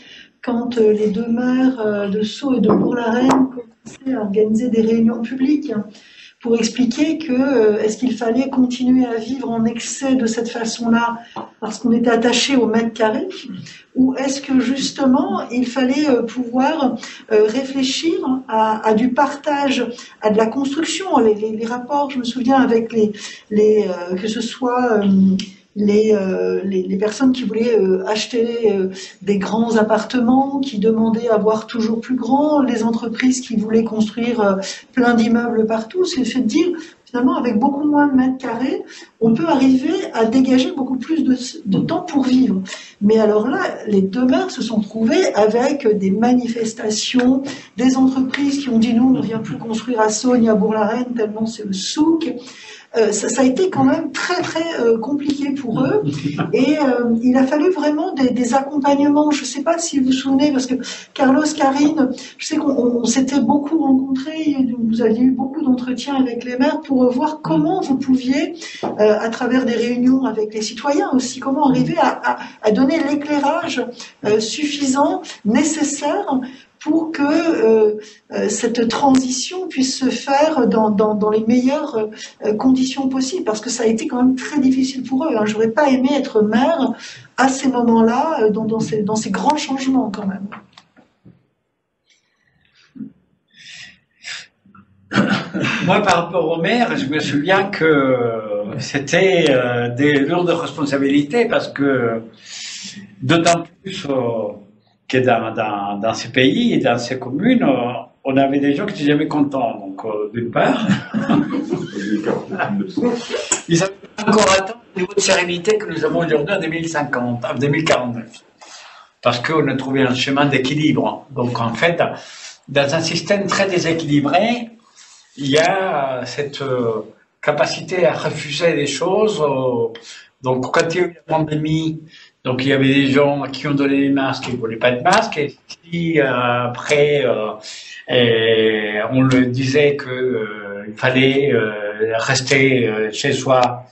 quand les 2 maires de Sceaux et de Bourg-la-Reine commençaient à organiser des réunions publiques pour expliquer que est-ce qu'il fallait continuer à vivre en excès de cette façon-là parce qu'on était attaché au mètre carré, ou est-ce que justement il fallait pouvoir réfléchir à du partage, à de la construction, les rapports, je me souviens avec que ce soit les personnes qui voulaient acheter des grands appartements, qui demandaient à voir toujours plus grand, les entreprises qui voulaient construire plein d'immeubles partout, c'est de dire finalement avec beaucoup moins de mètres carrés, on peut arriver à dégager beaucoup plus de temps pour vivre. Mais alors là, les 2 maires se sont trouvés avec des manifestations, des entreprises qui ont dit nous on ne vient plus construire à Sceaux ni à Bourg-la-Reine tellement c'est le souk. Ça a été quand même très très compliqué pour eux et il a fallu vraiment des accompagnements. Je ne sais pas si vous vous souvenez, parce que Carlos, Karine, je sais qu'on s'était beaucoup rencontrés, vous aviez eu beaucoup d'entretiens avec les maires pour voir comment vous pouviez à travers des réunions avec les citoyens aussi, comment arriver à donner l'éclairage suffisant, nécessaire, pour que cette transition puisse se faire dans les meilleures conditions possibles, parce que ça a été quand même très difficile pour eux. Hein. J'aurais pas aimé être maire à ces moments-là, dans ces grands changements quand même. Moi, par rapport au maire, je me souviens que c'était des lourdes responsabilités, parce que d'autant plus que dans ces pays et dans ces communes, on avait des gens qui n'étaient jamais contents. Donc, d'une part, ils avaient encore atteint le niveau de sérénité que nous avons aujourd'hui en 2050, en 2049, parce qu'on a trouvé un chemin d'équilibre. Donc, en fait, dans un système très déséquilibré, il y a cette capacité à refuser les choses. Donc, quand il y a eu la pandémie, donc il y avait des gens qui ont donné des masques qui ne voulaient pas de masques, et si après on le disait que il fallait rester chez soi,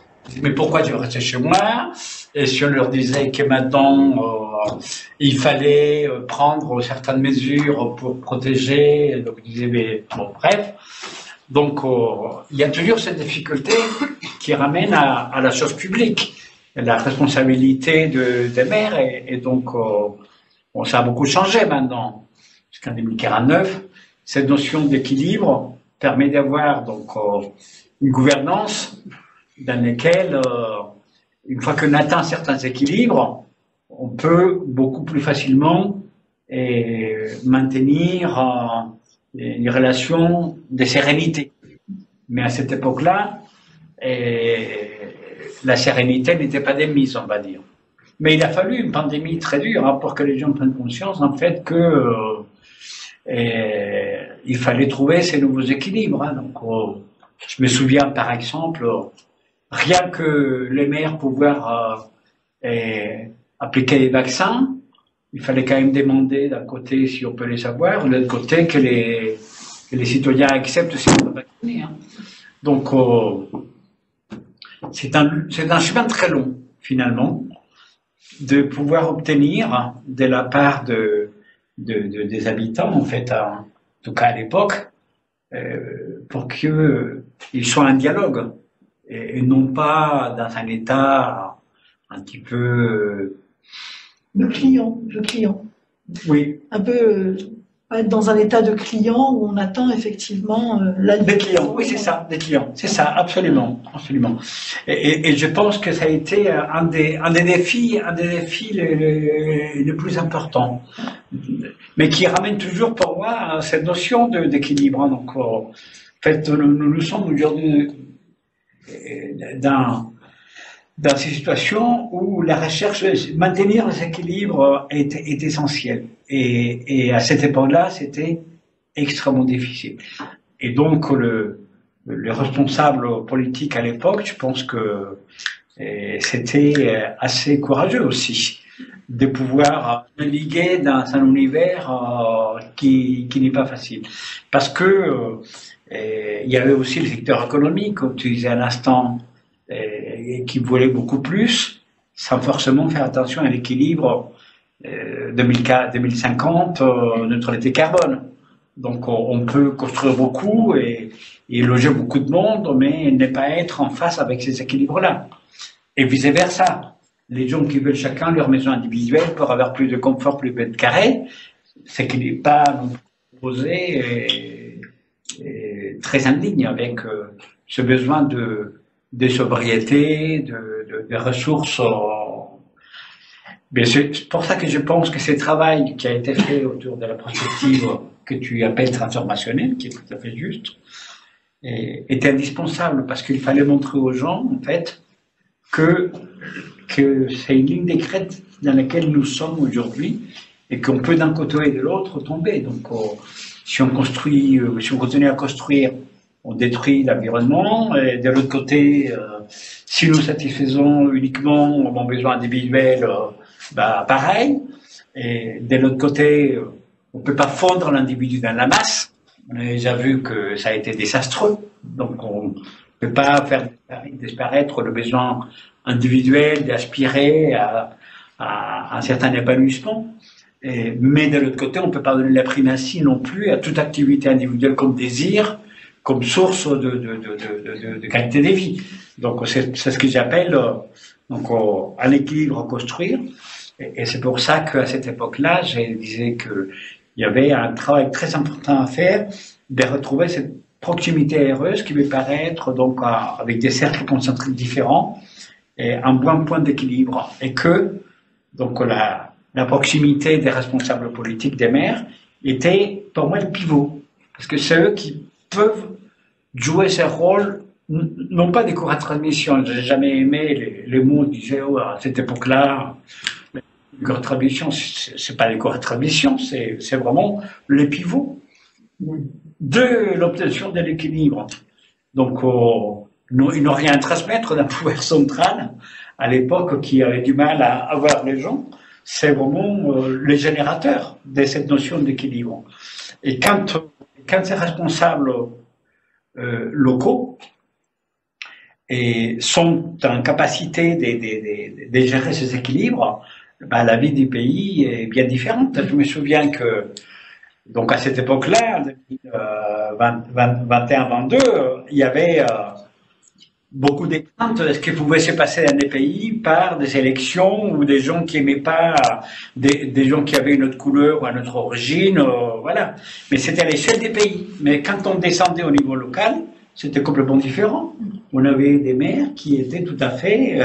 mais pourquoi tu veux rester chez moi? Et si on leur disait que maintenant il fallait prendre certaines mesures pour protéger, donc ils disaient mais bon bref. Donc il y a toujours cette difficulté qui ramène à la chose publique, la responsabilité des maires, et donc bon, ça a beaucoup changé maintenant, jusqu'en 2049. Cette notion d'équilibre permet d'avoir donc une gouvernance dans laquelle, une fois qu'on atteint certains équilibres, on peut beaucoup plus facilement maintenir une relation de sérénité. Mais à cette époque-là, la sérénité n'était pas démise, on va dire. Mais il a fallu une pandémie très dure pour que les gens prennent conscience, en fait, que il fallait trouver ces nouveaux équilibres. Hein. Donc, je me souviens, par exemple, rien que les maires pouvoir appliquer les vaccins, il fallait quand même demander d'un côté si on peut les savoir, de l'autre côté que les citoyens acceptent si on peut vacciner. Hein. Donc, c'est un chemin très long, finalement, de pouvoir obtenir de la part des habitants, en fait, en tout cas à l'époque, pour qu'ils soient en dialogue et non pas dans un état un petit peu... Le client. Oui. Un peu être dans un état de client où on attend effectivement des clients. Oui, c'est ça, des clients. C'est ça, absolument. Et je pense que ça a été un des défis les plus importants, mais qui ramène toujours pour moi cette notion d'équilibre. Donc, en fait, nous sommes aujourd'hui dans ces situations où la recherche, maintenir les équilibres est essentiel. Et à cette époque-là, c'était extrêmement difficile. Et donc, le responsable politique à l'époque, je pense que c'était assez courageux aussi de pouvoir naviguer dans un univers qui n'est pas facile. Parce que il y avait aussi le secteur économique, comme tu disais à l'instant, qui voulait beaucoup plus, sans forcément faire attention à l'équilibre 2050, neutralité carbone. Donc on peut construire beaucoup et loger beaucoup de monde, mais ne pas être en face avec ces équilibres-là. Et vice-versa. Les gens qui veulent chacun leur maison individuelle pour avoir plus de confort, plus de mètres carrés, c'est qu'il n'est pas posé et très en ligne avec ce besoin de sobriété, de ressources. Mais c'est pour ça que je pense que ce travail qui a été fait autour de la prospective que tu appelles transformationnelle, qui est tout à fait juste, est indispensable, parce qu'il fallait montrer aux gens, en fait, que c'est une ligne de crête dans laquelle nous sommes aujourd'hui et qu'on peut d'un côté et de l'autre tomber. Donc, si on continue à construire, on détruit l'environnement, et de l'autre côté, si nous satisfaisons uniquement nos besoins individuels, pareil. Et de l'autre côté, on ne peut pas fondre l'individu dans la masse. On a déjà vu que ça a été désastreux. Donc ne peut pas faire disparaître le besoin individuel d'aspirer à un certain épanouissement. Mais de l'autre côté, on ne peut pas donner la primatie non plus à toute activité individuelle comme désir, comme source de qualité de vie. Donc c'est ce que j'appelle un équilibre à construire. Et c'est pour ça qu'à cette époque-là, je disais qu'il y avait un travail très important à faire de retrouver cette proximité heureuse qui me paraît être donc avec des cercles concentriques différents et un bon point d'équilibre. Et que donc la proximité des responsables politiques des maires était pour moi le pivot. Parce que c'est eux qui peuvent jouer ce rôle, non pas des cours à transmission. Je n'ai jamais aimé les mots disaient à cette époque-là. Les cours à transmission, c'est pas les cours à transmission, c'est vraiment le pivot de l'obtention de l'équilibre. Donc, ils n'ont rien à transmettre d'un pouvoir central à l'époque qui avait du mal à avoir les gens. C'est vraiment les générateurs de cette notion d'équilibre. Et quand ces responsables locaux sont en capacité de gérer ces équilibres, ben, la vie du pays est bien différente. Je me souviens que donc à cette époque-là, en 2021-2022, il y avait beaucoup de craintes de ce qui pouvait se passer dans des pays par des élections ou des gens qui aimaient pas, des gens qui avaient une autre couleur ou une autre origine, voilà. Mais c'était à l'échelle des pays. Mais quand on descendait au niveau local, c'était complètement différent. On avait des maires qui étaient tout à fait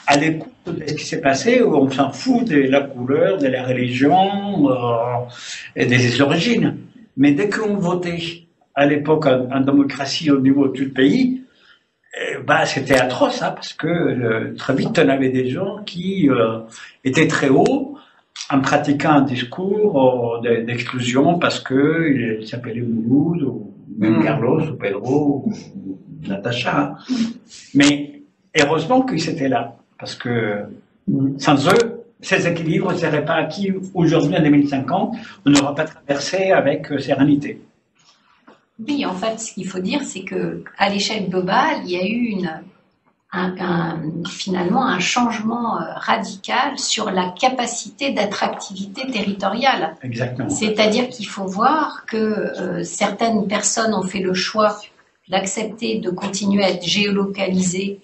à l'écoute de ce qui s'est passé, où on s'en fout de la couleur, de la religion et des origines. Mais dès qu'on votait à l'époque en démocratie au niveau de tout le pays, bah, c'était atroce, hein, parce que très vite on avait des gens qui étaient très hauts en pratiquant un discours d'exclusion parce que ils s'appelaient Mouloud ou même Carlos ou Pedro ou Natacha. Mais heureusement qu'ils étaient là, parce que sans eux, ces équilibres ne seraient pas acquis aujourd'hui en 2050, on n'aura pas traversé avec sérénité. Oui, en fait, ce qu'il faut dire, c'est que à l'échelle globale, il y a eu finalement un changement radical sur la capacité d'attractivité territoriale. Exactement. C'est-à-dire qu'il faut voir que certaines personnes ont fait le choix d'accepter de continuer à être géolocalisées,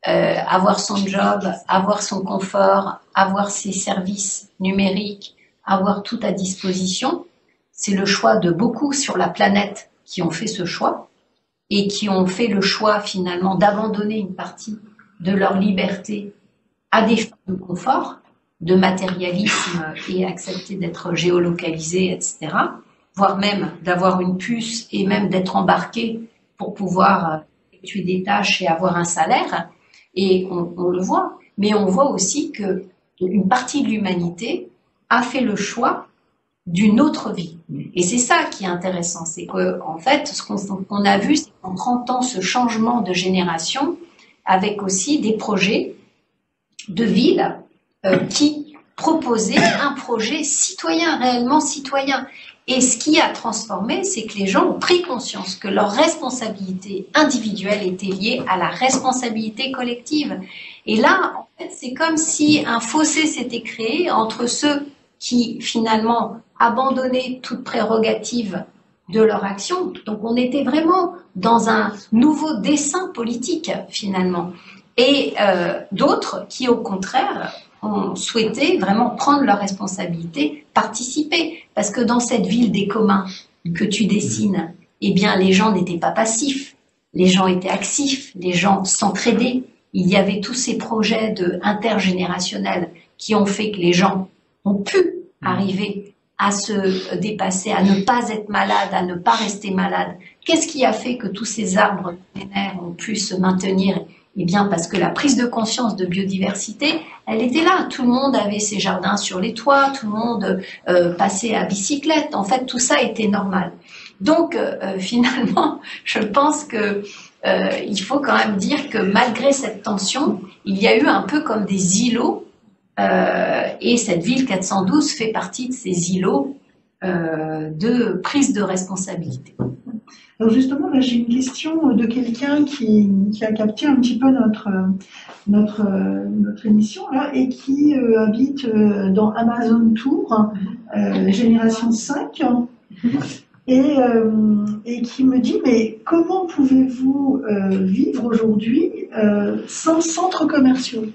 avoir son job, avoir son confort, avoir ses services numériques, avoir tout à disposition. C'est le choix de beaucoup sur la planète qui ont fait ce choix et qui ont fait le choix finalement d'abandonner une partie de leur liberté à des fins de confort, de matérialisme et accepter d'être géolocalisé, etc. Voire même d'avoir une puce et même d'être embarqué pour pouvoir effectuer des tâches et avoir un salaire. Et on le voit. Mais on voit aussi qu'une partie de l'humanité a fait le choix d'une autre vie. Et c'est ça qui est intéressant, c'est qu'en fait, ce qu'on a vu, c'est qu'en 30 ans, ce changement de génération, avec aussi des projets de ville qui proposaient un projet citoyen, réellement citoyen. Et ce qui a transformé, c'est que les gens ont pris conscience que leur responsabilité individuelle était liée à la responsabilité collective. Et là, en fait, c'est comme si un fossé s'était créé entre ceux qui, finalement, abandonnaient toute prérogative de leur action. Donc, on était vraiment dans un nouveau dessin politique, finalement. Et d'autres qui, au contraire, ont souhaité vraiment prendre leurs responsabilités, participer. Parce que dans cette ville des communs que tu dessines, eh bien, les gens n'étaient pas passifs. Les gens étaient actifs. Les gens s'entraidaient. Il y avait tous ces projets intergénérationnels qui ont fait que les gens ont pu arriver à se dépasser, à ne pas être malade, à ne pas rester malade. Qu'est-ce qui a fait que tous ces arbres millénaires ont pu se maintenir? Eh bien, parce que la prise de conscience de biodiversité, elle était là. Tout le monde avait ses jardins sur les toits, tout le monde passait à bicyclette. En fait, tout ça était normal. Donc, finalement, je pense que il faut quand même dire que malgré cette tension, il y a eu un peu comme des îlots. Et cette ville 412 fait partie de ces îlots de prise de responsabilité. Alors justement, là, j'ai une question de quelqu'un qui a capté un petit peu notre émission là et qui habite dans Amazon Tour, génération 5, et qui me dit mais comment pouvez-vous vivre aujourd'hui sans centres commerciaux?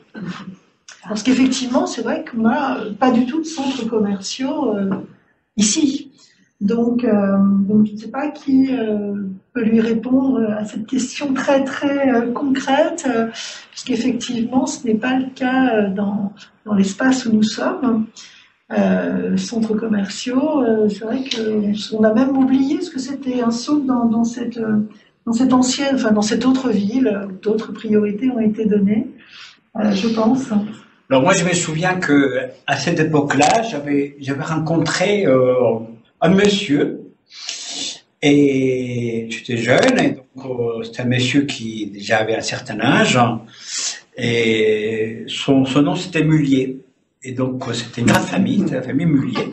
Parce qu'effectivement, c'est vrai qu'on n'a pas du tout de centres commerciaux ici. Donc, je ne sais pas qui peut lui répondre à cette question très très concrète, puisqu'effectivement, ce n'est pas le cas dans l'espace où nous sommes. Centres commerciaux, c'est vrai qu'on a même oublié ce que c'était un saut dans cette ancienne, enfin dans cette autre ville, où d'autres priorités ont été données, je pense. Alors moi, je me souviens que à cette époque-là, j'avais rencontré un monsieur, et j'étais jeune, et donc c'était un monsieur qui déjà avait un certain âge, et son nom c'était Mullier, et donc c'était une grande famille, c'était la famille Mullier.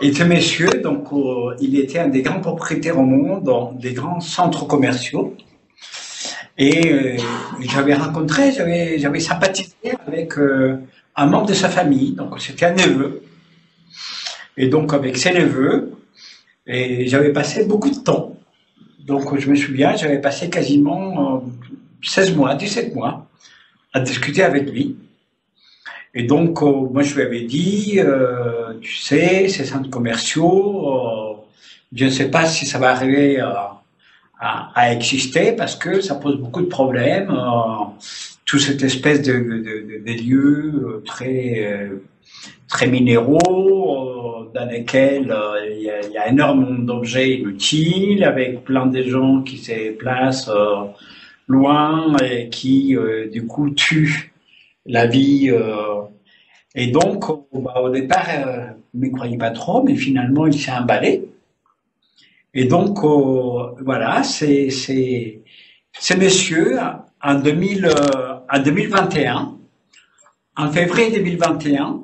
Et ce monsieur, donc il était un des grands propriétaires au monde dans des grands centres commerciaux. Et j'avais sympathisé avec un membre de sa famille, donc c'était un neveu. Et donc avec ses neveux, et j'avais passé beaucoup de temps. Donc je me souviens, j'avais passé quasiment 17 mois à discuter avec lui. Et donc moi je lui avais dit, tu sais, ces centres commerciaux, je ne sais pas si ça va arriver à exister parce que ça pose beaucoup de problèmes, toute cette espèce de lieux très minéraux dans lesquels il y a énormément d'objets inutiles avec plein de gens qui se déplacent loin et qui du coup tuent la vie. Et donc au départ il ne me croyait pas trop, mais finalement il s'est emballé. Et donc, voilà, c'est monsieur, en 2021, en février 2021,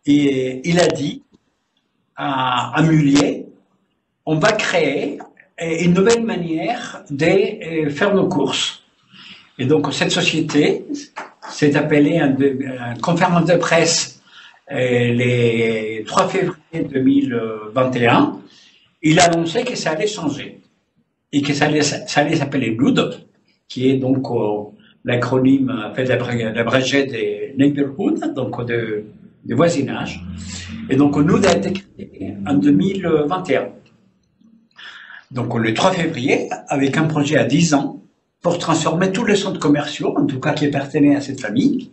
et il a dit à Mullier, on va créer une nouvelle manière de faire nos courses. Et donc, cette société s'est appelée une conférence de presse les 3 février 2021. Il a annoncé que ça allait changer et que ça allait s'appeler NOOD, qui est donc l'acronyme, fait l'abrégé des neighborhood, donc de voisinage. Et donc NOOD a été créé en 2021. Donc le 3 février, avec un projet à 10 ans pour transformer tous les centres commerciaux, en tout cas qui appartenaient à cette famille,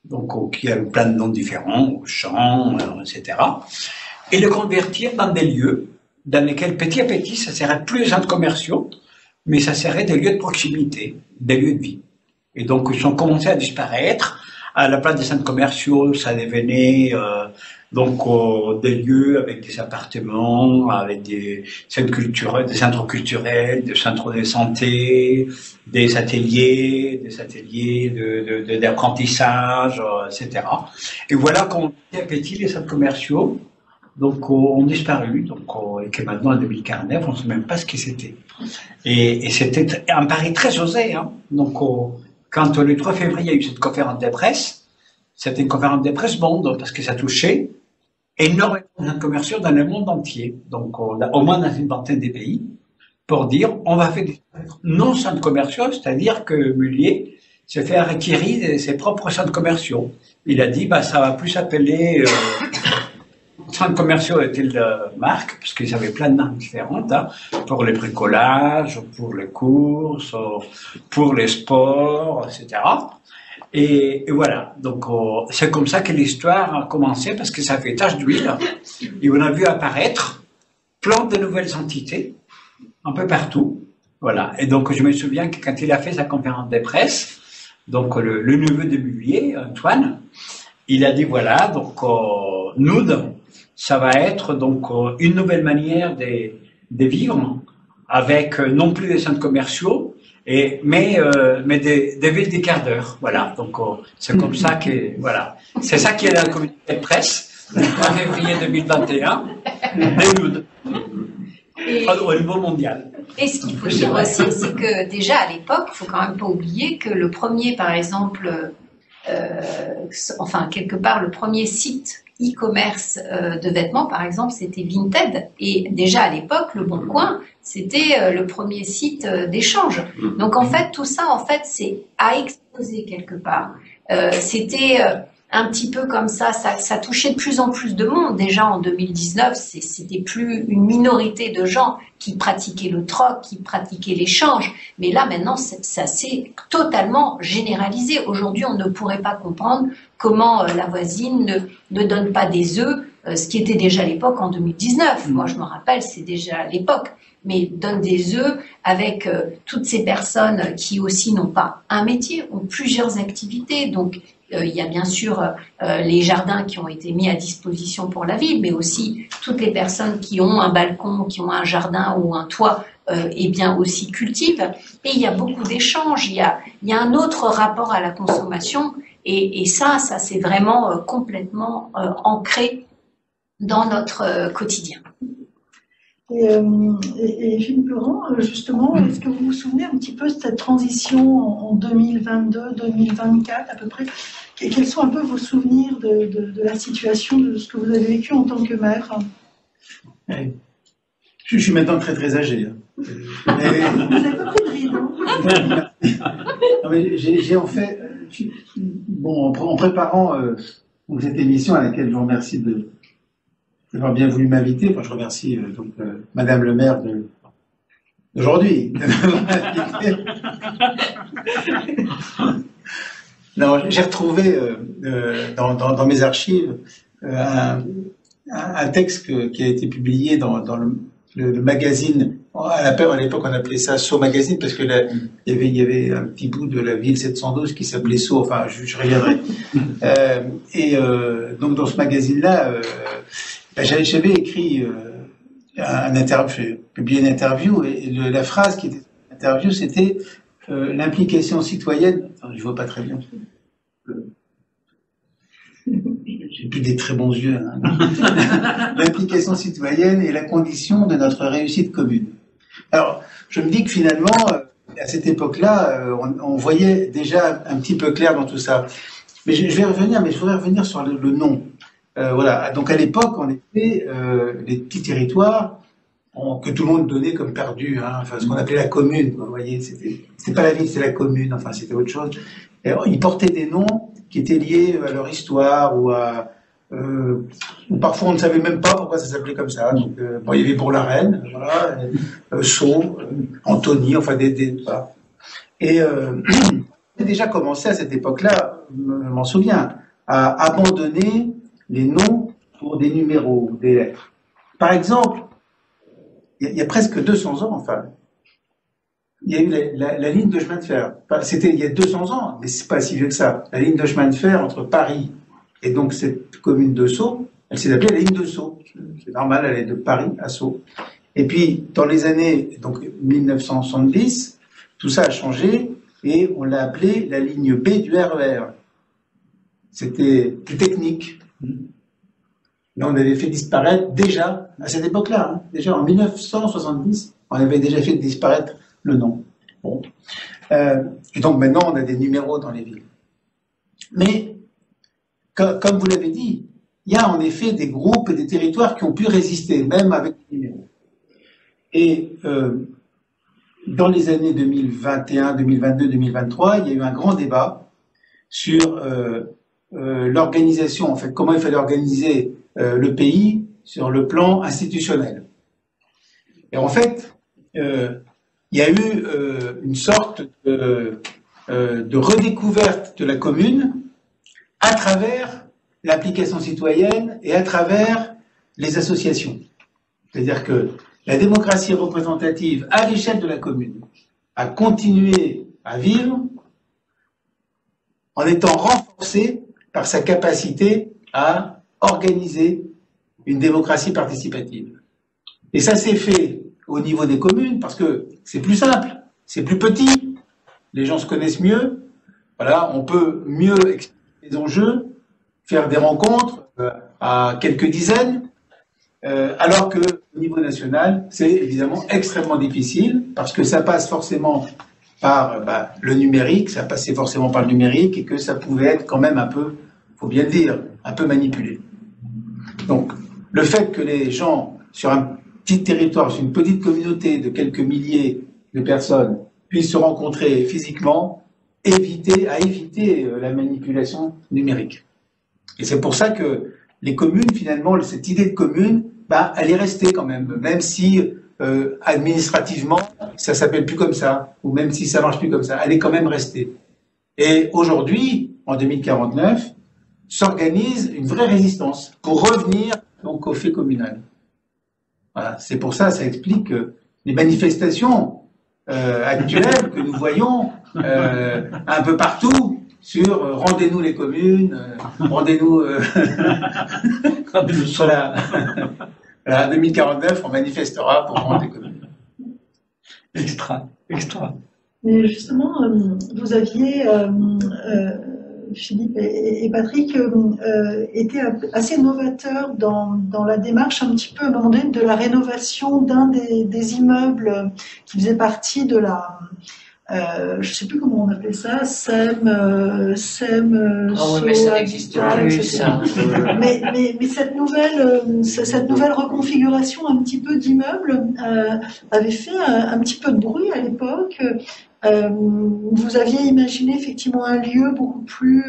donc qui a plein de noms différents, Auchan, etc., et le convertir dans des lieux dans lesquels petit à petit, ça serait plus des centres commerciaux, mais ça serait des lieux de proximité, des lieux de vie. Et donc, ils ont commencé à disparaître. À la place des centres commerciaux, ça devenait des lieux avec des appartements, avec des centres culturels, des centres de santé, des ateliers d'apprentissage, etc. Et voilà qu'on petit à petit les centres commerciaux ont disparu, et que maintenant en 2049, on ne sait même pas ce que c'était. Et c'était un pari très osé, hein. Donc quand le 3 février il y a eu cette conférence de presse, c'était une conférence de presse monde parce que ça touchait énormément de commerciaux dans le monde entier, donc au moins dans une vingtaine de pays, pour dire on va faire des non-centres commerciaux, c'est-à-dire que Mullier se fait requérir de ses propres centres commerciaux. Il a dit ça va plus s'appeler centres commerciaux est-il marque, parce qu'ils avaient plein de marques différentes, hein, pour les bricolages, pour les courses, pour les sports, etc. Et voilà, donc c'est comme ça que l'histoire a commencé, parce que ça fait tache d'huile, et on a vu apparaître plein de nouvelles entités, un peu partout, voilà. Et donc je me souviens que quand il a fait sa conférence de presse, donc le neveu de Mullier, Antoine, il a dit voilà, donc NOOD, ça va être donc une nouvelle manière de vivre avec non plus des centres commerciaux, mais des villes des quarts d'heure. Voilà, donc c'est comme ça que voilà, c'est ça qui est dans la communiqué de presse le 3 février 2021. Et Au niveau mondial. Et ce qu'il faut dire aussi, c'est que déjà à l'époque, il faut quand même pas oublier que le premier, par exemple, quelque part, le premier site e-commerce de vêtements, par exemple, c'était Vinted. Et déjà à l'époque, Le Bon Coin, c'était le premier site d'échange. Donc en fait, tout ça, en fait, c'est à exposer quelque part. C'était un petit peu comme ça touchait de plus en plus de monde. Déjà en 2019, c'était plus une minorité de gens qui pratiquaient le troc, qui pratiquaient l'échange. Mais là, maintenant, ça s'est totalement généralisé. Aujourd'hui, on ne pourrait pas comprendre comment la voisine ne donne pas des œufs, ce qui était déjà à l'époque en 2019. Moi, je me rappelle, c'est déjà à l'époque. Mais donne des œufs avec toutes ces personnes qui aussi n'ont pas un métier, ont plusieurs activités. Donc, il y a bien sûr les jardins qui ont été mis à disposition pour la ville, mais aussi toutes les personnes qui ont un balcon, qui ont un jardin ou un toit, et bien aussi cultivent. Et il y a beaucoup d'échanges. Il y a un autre rapport à la consommation, et ça c'est vraiment complètement ancré dans notre quotidien. Et Philippe Laurent, justement, est-ce que vous vous souvenez un petit peu de cette transition en 2022-2024 à peu près? Quels sont un peu vos souvenirs de la situation, de ce que vous avez vécu en tant que maire? Je suis maintenant très très âgé. Vous n'avez pas pris de ride, hein? Non, mais j'ai en fait, en préparant cette émission à laquelle je vous remercie d'avoir bien voulu m'inviter. Enfin, je remercie Madame le maire d'aujourd'hui. Non, j'ai retrouvé dans mes archives un texte qui a été publié dans le magazine. À l'époque, on appelait ça Sceaux Magazine parce que il y avait un petit bout de la ville 712 qui s'appelait Sceaux. Enfin, je reviendrai. Donc, dans ce magazine-là, j'avais écrit j'ai publié une interview et la phrase qui était dans l'interview, c'était l'implication citoyenne. Attends, je vois pas très bien. J'ai plus des très bons yeux. Hein. L'implication citoyenne est la condition de notre réussite commune. Alors, je me dis que finalement, à cette époque-là, on voyait déjà un petit peu clair dans tout ça. Mais je vais revenir, mais je voudrais revenir sur le nom. Voilà. Donc à l'époque, on était les petits territoires que tout le monde donnait comme perdus, hein, enfin ce qu'on appelait la commune. Vous voyez, c'était pas la ville, c'était la commune. Enfin, c'était autre chose. Et alors, ils portaient des noms qui étaient liés à leur histoire ou parfois on ne savait même pas pourquoi ça s'appelait comme ça. Donc, il y avait Bourg-la-Reine, voilà, Sceaux, Antony, enfin voilà. Et j'ai déjà commencé à cette époque-là, je m'en souviens, à abandonner les noms pour des numéros, des lettres. Par exemple, il y a presque 200 ans, enfin, il y a eu la ligne de chemin de fer. C'était il y a 200 ans, mais c'est pas si vieux que ça. La ligne de chemin de fer entre Paris et donc cette commune de Sceaux, elle s'est appelée la ligne de Sceaux. C'est normal, elle est de Paris à Sceaux. Et puis, dans les années 1970, tout ça a changé et on l'a appelée la ligne B du RER. C'était plus technique. Mais on avait fait disparaître déjà, à cette époque-là, hein, déjà en 1970, on avait déjà fait disparaître le nom. Bon. Et donc maintenant, on a des numéros dans les villes. Mais, comme vous l'avez dit, il y a en effet des groupes et des territoires qui ont pu résister, même avec des numéros. Et dans les années 2021, 2022, 2023, il y a eu un grand débat sur l'organisation, en fait, comment il fallait organiser le pays sur le plan institutionnel. Et en fait, il y a eu une sorte de redécouverte de la commune à travers l'application citoyenne et à travers les associations. C'est-à-dire que la démocratie représentative à l'échelle de la commune a continué à vivre en étant renforcée par sa capacité à organiser une démocratie participative. Et ça s'est fait au niveau des communes parce que c'est plus simple, c'est plus petit, les gens se connaissent mieux, voilà, on peut mieux expliquer les enjeux, faire des rencontres à quelques dizaines, alors que au niveau national, c'est évidemment extrêmement difficile parce que ça passe forcément par le numérique, ça passait forcément par le numérique et que ça pouvait être quand même un peu, faut bien le dire, un peu manipulé. Donc, le fait que les gens sur un petit territoire, sur une petite communauté de quelques milliers de personnes puissent se rencontrer physiquement, éviter la manipulation numérique. Et c'est pour ça que les communes, finalement, cette idée de commune, elle est restée quand même si administrativement, ça s'appelle plus comme ça, ou même si ça marche plus comme ça, elle est quand même restée. Et aujourd'hui, en 2049, s'organise une vraie résistance pour revenir donc au fait communal. Voilà, c'est pour ça, ça explique que les manifestations actuelles que nous voyons un peu partout sur rendez-nous les communes, rendez-nous voilà. Voilà, 2049, on manifestera pour rendre les communes. Extra. Mais justement, vous aviez, Philippe et Patrick, été assez novateurs dans la démarche un petit peu à un moment donné de la rénovation d'un des immeubles qui faisait partie de la... je ne sais plus comment on appelait ça, SEM, mais ça n'existe plus, ça. Mais cette nouvelle reconfiguration un petit peu d'immeuble avait fait un petit peu de bruit à l'époque. Vous aviez imaginé effectivement un lieu beaucoup plus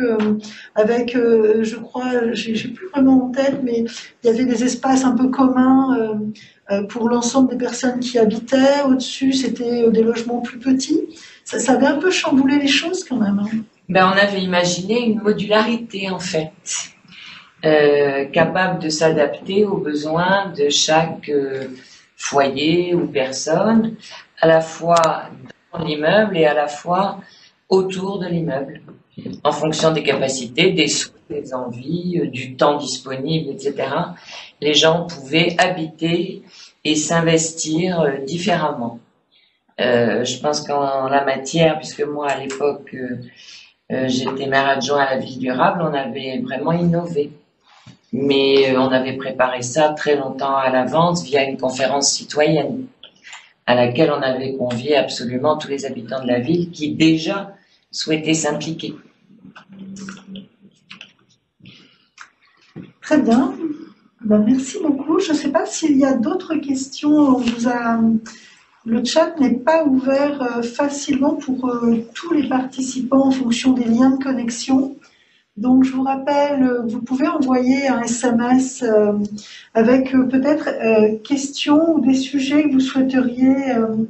avec, je crois, j'ai plus vraiment en tête, mais il y avait des espaces un peu communs pour l'ensemble des personnes qui habitaient. Au-dessus, c'était des logements plus petits. Ça avait un peu chamboulé les choses quand même. On avait imaginé une modularité en fait, capable de s'adapter aux besoins de chaque foyer ou personne, à la fois dans l'immeuble et à la fois autour de l'immeuble, en fonction des capacités, des souhaits, des envies, du temps disponible, etc. Les gens pouvaient habiter et s'investir différemment. Je pense qu'en la matière, puisque moi à l'époque j'étais maire adjoint à la ville durable, on avait vraiment innové. Mais on avait préparé ça très longtemps à l'avance via une conférence citoyenne à laquelle on avait convié absolument tous les habitants de la ville qui déjà souhaitaient s'impliquer. Très bien. Merci beaucoup. Je ne sais pas s'il y a d'autres questions. Le chat n'est pas ouvert facilement pour tous les participants en fonction des liens de connexion. Donc, je vous rappelle, vous pouvez envoyer un SMS avec peut-être questions ou des sujets que vous souhaiteriez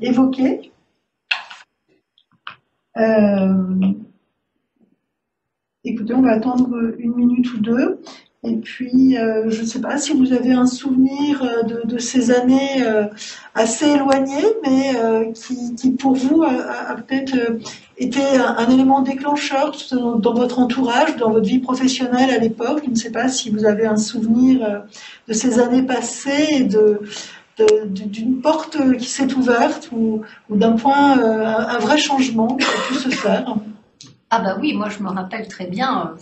évoquer. Écoutez, on va attendre 1 minute ou 2. Et puis, je ne sais pas si vous avez un souvenir de ces années assez éloignées, mais qui pour vous a peut-être été un élément déclencheur dans votre entourage, dans votre vie professionnelle à l'époque. Je ne sais pas si vous avez un souvenir de ces années passées et d'une porte qui s'est ouverte ou d'un point, un vrai changement qui a pu se faire. Ah bah oui, moi je me rappelle très bien...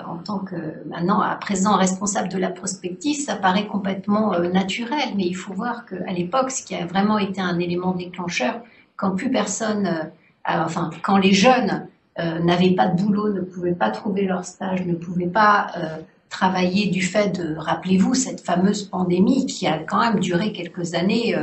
en tant que maintenant à présent responsable de la prospective, ça paraît complètement naturel, mais il faut voir qu'à l'époque, ce qui a vraiment été un élément déclencheur, quand plus personne, quand les jeunes n'avaient pas de boulot, ne pouvaient pas trouver leur stage, ne pouvaient pas travailler du fait de, rappelez-vous, cette fameuse pandémie qui a quand même duré quelques années,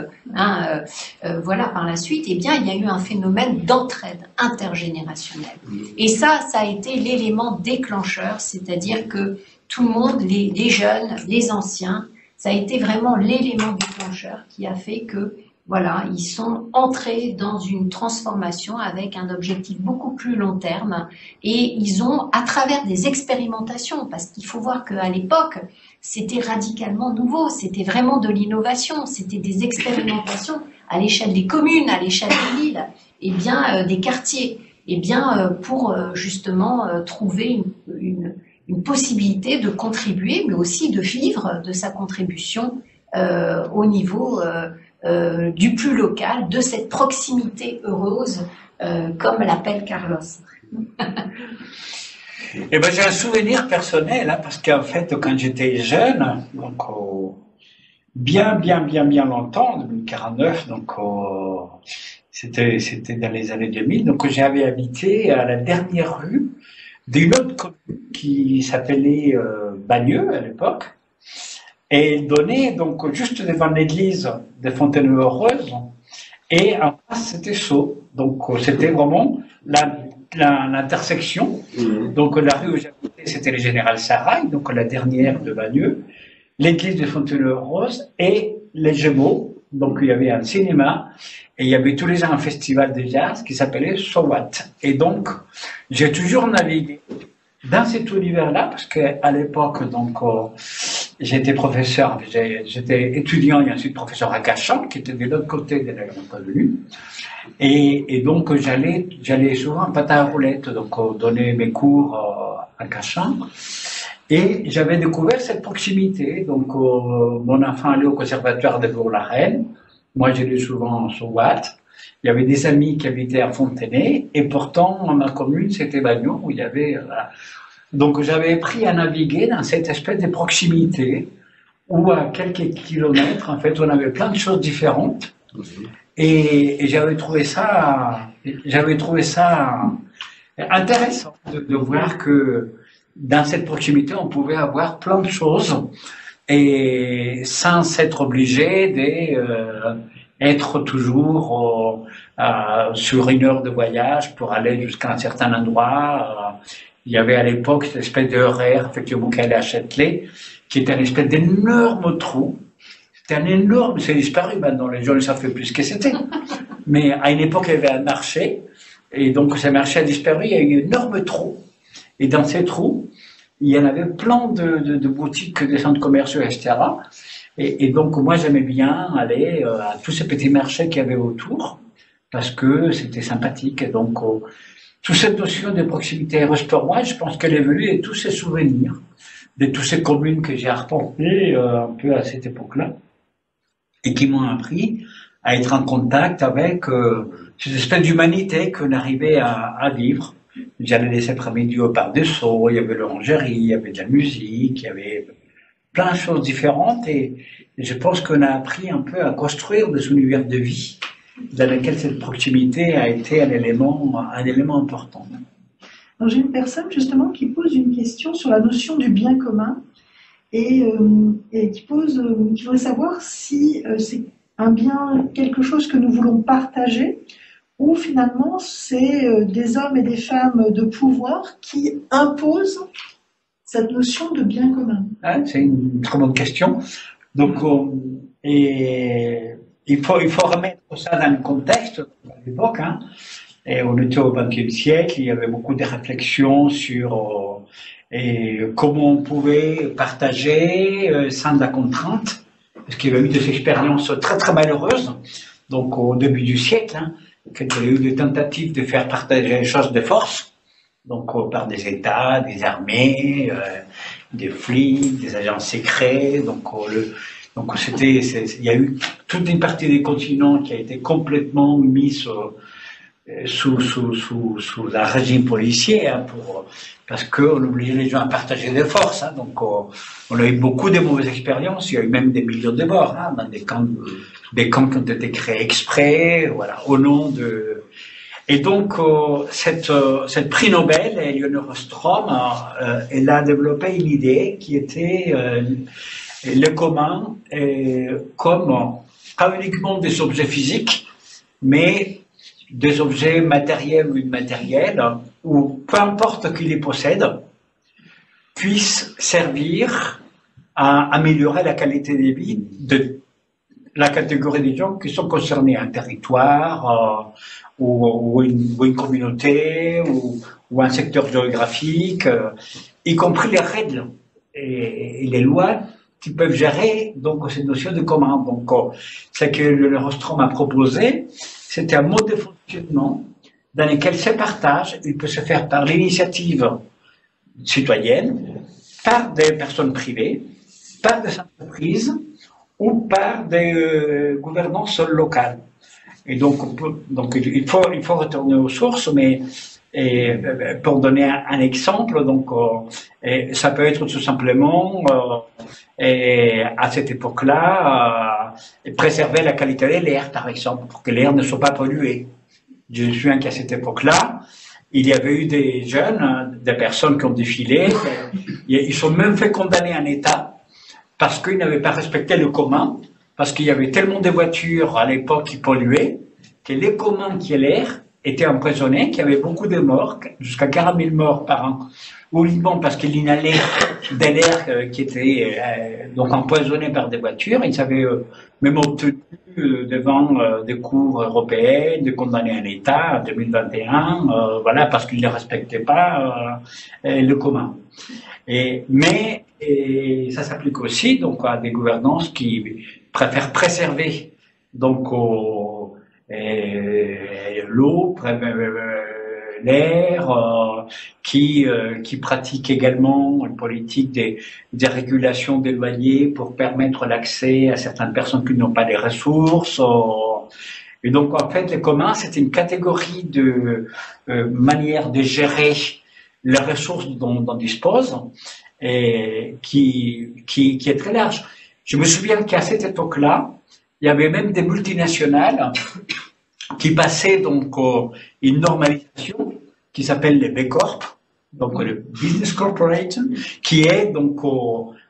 voilà, par la suite, eh bien, il y a eu un phénomène d'entraide intergénérationnelle. Et ça a été l'élément déclencheur, c'est-à-dire que tout le monde, les jeunes, les anciens, ça a été vraiment l'élément déclencheur qui a fait que, voilà, ils sont entrés dans une transformation avec un objectif beaucoup plus long terme et ils ont, à travers des expérimentations, parce qu'il faut voir qu'à l'époque, c'était radicalement nouveau, c'était vraiment de l'innovation, c'était des expérimentations à l'échelle des communes, à l'échelle des villes, et bien des quartiers, et bien pour justement trouver une possibilité de contribuer, mais aussi de vivre de sa contribution au niveau du plus local, de cette proximité heureuse, comme l'appelle Carlos. Eh ben, j'ai un souvenir personnel, parce qu'en fait, quand j'étais jeune, donc bien longtemps, en 2049, donc c'était dans les années 2000, donc j'avais habité à la dernière rue d'une autre commune qui s'appelait Bagneux à l'époque, et elle donnait donc juste devant l'église de Fontaine-Heureuse, et en face c'était Sceaux, donc c'était vraiment l'intersection. Donc la rue où j'habitais c'était le Général Sarrail, donc la dernière de Bagneux, l'église de Fontaine-Rose et les Gémeaux. Donc il y avait un cinéma et il y avait tous les ans un festival de jazz qui s'appelait So What. Et donc j'ai toujours navigué dans cet univers-là parce qu'à l'époque donc j'étais professeur, j'étais étudiant et ensuite professeur à Cachan qui était de l'autre côté de la Grande Avenue. Et donc j'allais souvent en patin à roulette, donc donner mes cours à Cachan. Et j'avais découvert cette proximité. Donc, mon enfant allait au conservatoire de Bourg-la-Reine. Moi, j'allais souvent sur Watt. Il y avait des amis qui habitaient à Fontenay. Et pourtant, ma commune, c'était Bagneux, où il y avait... Donc, j'avais appris à naviguer dans cette espèce de proximité, où à quelques kilomètres, en fait, on avait plein de choses différentes. Et j'avais trouvé ça intéressant de voir que dans cette proximité, on pouvait avoir plein de choses et sans être obligé d'être toujours sur une heure de voyage pour aller jusqu'à un certain endroit. Il y avait à l'époque cette espèce de horaire, effectivement, qui allait à Châtelet, qui était une espèce d'énorme trou. C'était un énorme, c'est disparu maintenant, les gens ne savent plus ce que c'était. Mais à une époque, il y avait un marché, et donc ce marché a disparu, il y a eu un énorme trou. Et dans ces trous, il y en avait plein de boutiques, des centres commerciaux, etc. Et donc, moi, j'aimais bien aller à tous ces petits marchés qu'il y avait autour, parce que c'était sympathique. Et donc, toute cette notion de proximité heureuse pour moi, je pense qu'elle est venue de tous ces souvenirs, de toutes ces communes que j'ai arpentées un peu à cette époque-là, et qui m'ont appris à être en contact avec cette espèce d'humanité qu'on arrivait à vivre. J'allais les après-midi au parc des Sceaux, il y avait l'orangerie, il y avait de la musique, il y avait plein de choses différentes et je pense qu'on a appris un peu à construire des univers de vie dans lesquels cette proximité a été un élément important. Alors, j'ai une personne justement qui pose une question sur la notion du bien commun et qui voudrait savoir si c'est un bien, quelque chose que nous voulons partager, ou finalement c'est des hommes et des femmes de pouvoir qui imposent cette notion de bien commun. Ah, c'est une très bonne question. Donc, il faut remettre ça dans le contexte à l'époque. Hein. Et on était au XXe siècle, il y avait beaucoup de réflexions sur comment on pouvait partager sans la contrainte, parce qu'il y avait eu des expériences très très malheureuses. Donc au début du siècle, hein, il y a eu des tentatives de faire partager les choses de force, donc par des États, des armées, des flics, des agents secrets. Donc il y a eu toute une partie des continents qui a été complètement mise sous un régime policier, hein, parce qu'on obligeait les gens à partager des forces. Hein, donc on a eu beaucoup de mauvaises expériences. Il y a eu même des millions de morts hein, dans des camps qui ont été créés exprès, voilà, au nom de. Et donc cette prix Nobel, Elinor Ostrom, elle a développé une idée qui était le commun comme pas uniquement des objets physiques, mais des objets matériels ou immatériels, ou peu importe qui les possède, puissent servir à améliorer la qualité de vie de la catégorie des gens qui sont concernés, un territoire ou une communauté ou un secteur géographique, y compris les règles et les lois qui peuvent gérer donc cette notion de commun. Donc, ce que le Rostrom a proposé, c'était un mode de fonctionnement dans lequel ce partage, il peut se faire par l'initiative citoyenne, par des personnes privées, par des entreprises ou par des gouvernances locales. Et donc il faut retourner aux sources, mais Et pour donner un exemple, donc ça peut être tout simplement et à cette époque-là préserver la qualité de l'air, par exemple, pour que l'air ne soit pas pollué. Je me souviens qu'à cette époque-là, il y avait eu des jeunes, des personnes qui ont défilé, ils sont même fait condamner en État parce qu'ils n'avaient pas respecté le commun, parce qu'il y avait tellement de voitures à l'époque qui polluaient, que les communs qui est l'air étaient empoisonnés, qu'il y avait beaucoup de morts, jusqu'à 40 000 morts par an, uniquement parce qu'il inhalait de l'air qui était donc empoisonné par des voitures. Ils avaient même obtenu devant des cours européennes de condamner un État en 2021, voilà, parce qu'ils ne respectaient pas le commun. Mais ça s'applique aussi donc à des gouvernances qui préfèrent préserver donc l'eau, l'air, qui pratique également une politique des régulations des loyers pour permettre l'accès à certaines personnes qui n'ont pas les ressources. Et donc en fait, les communs, c'est une catégorie de manière de gérer les ressources dont on dispose et qui est très large. Je me souviens qu'à cette époque-là, il y avait même des multinationales qui passaient donc une normalisation qui s'appelle les B Corp, donc le Business Corporation, qui est donc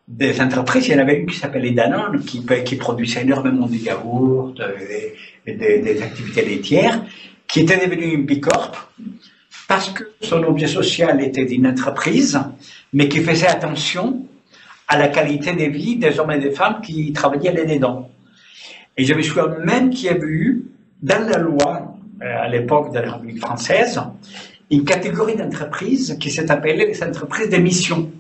des entreprises. Il y en avait une qui s'appelait Danone, qui produisait énormément de yaourts et des activités laitières, qui était devenue une B Corp parce que son objet social était d'une entreprise, mais qui faisait attention à la qualité de vie des hommes et des femmes qui travaillaient là-dedans. Et je me souviens même qu'il y avait eu, dans la loi, à l'époque de la République française, une catégorie d'entreprises qui s'est appelée les entreprises d'émission,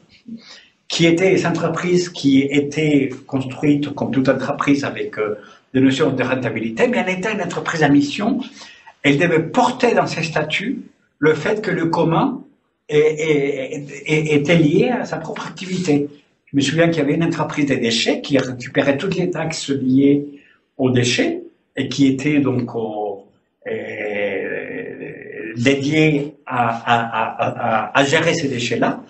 qui étaient les entreprises qui étaient construites comme toute entreprise avec des notions de rentabilité, mais en étant une entreprise à mission, elle devait porter dans ses statuts le fait que le commun était lié à sa propre activité. Je me souviens qu'il y avait une entreprise des déchets qui récupérait toutes les taxes liées aux déchets et qui était donc dédiée à gérer ces déchets-là,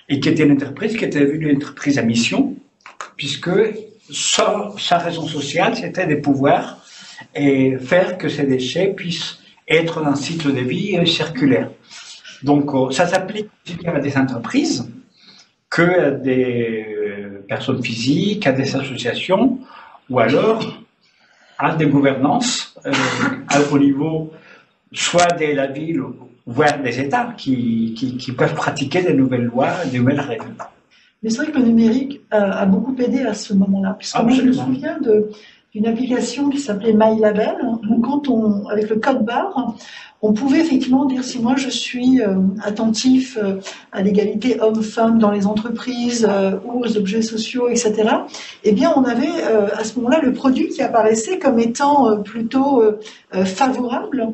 et qui était une entreprise qui était devenue une entreprise à mission, puisque sa raison sociale, c'était de pouvoir faire que ces déchets puissent être dans un cycle de vie circulaire. Donc ça s'applique aussi bien à des entreprises que à des personnes physiques, à des associations, ou alors à des gouvernances au niveau soit de la ville, voire des États, qui peuvent pratiquer des nouvelles lois, des nouvelles règles. Mais c'est vrai que le numérique a beaucoup aidé à ce moment-là, puisque moi je me souviens d'une application qui s'appelait MyLabel, où quand avec le code barre, on pouvait effectivement dire si moi je suis attentif à l'égalité homme-femme dans les entreprises ou aux objets sociaux, etc. Eh bien, on avait à ce moment-là le produit qui apparaissait comme étant plutôt favorable,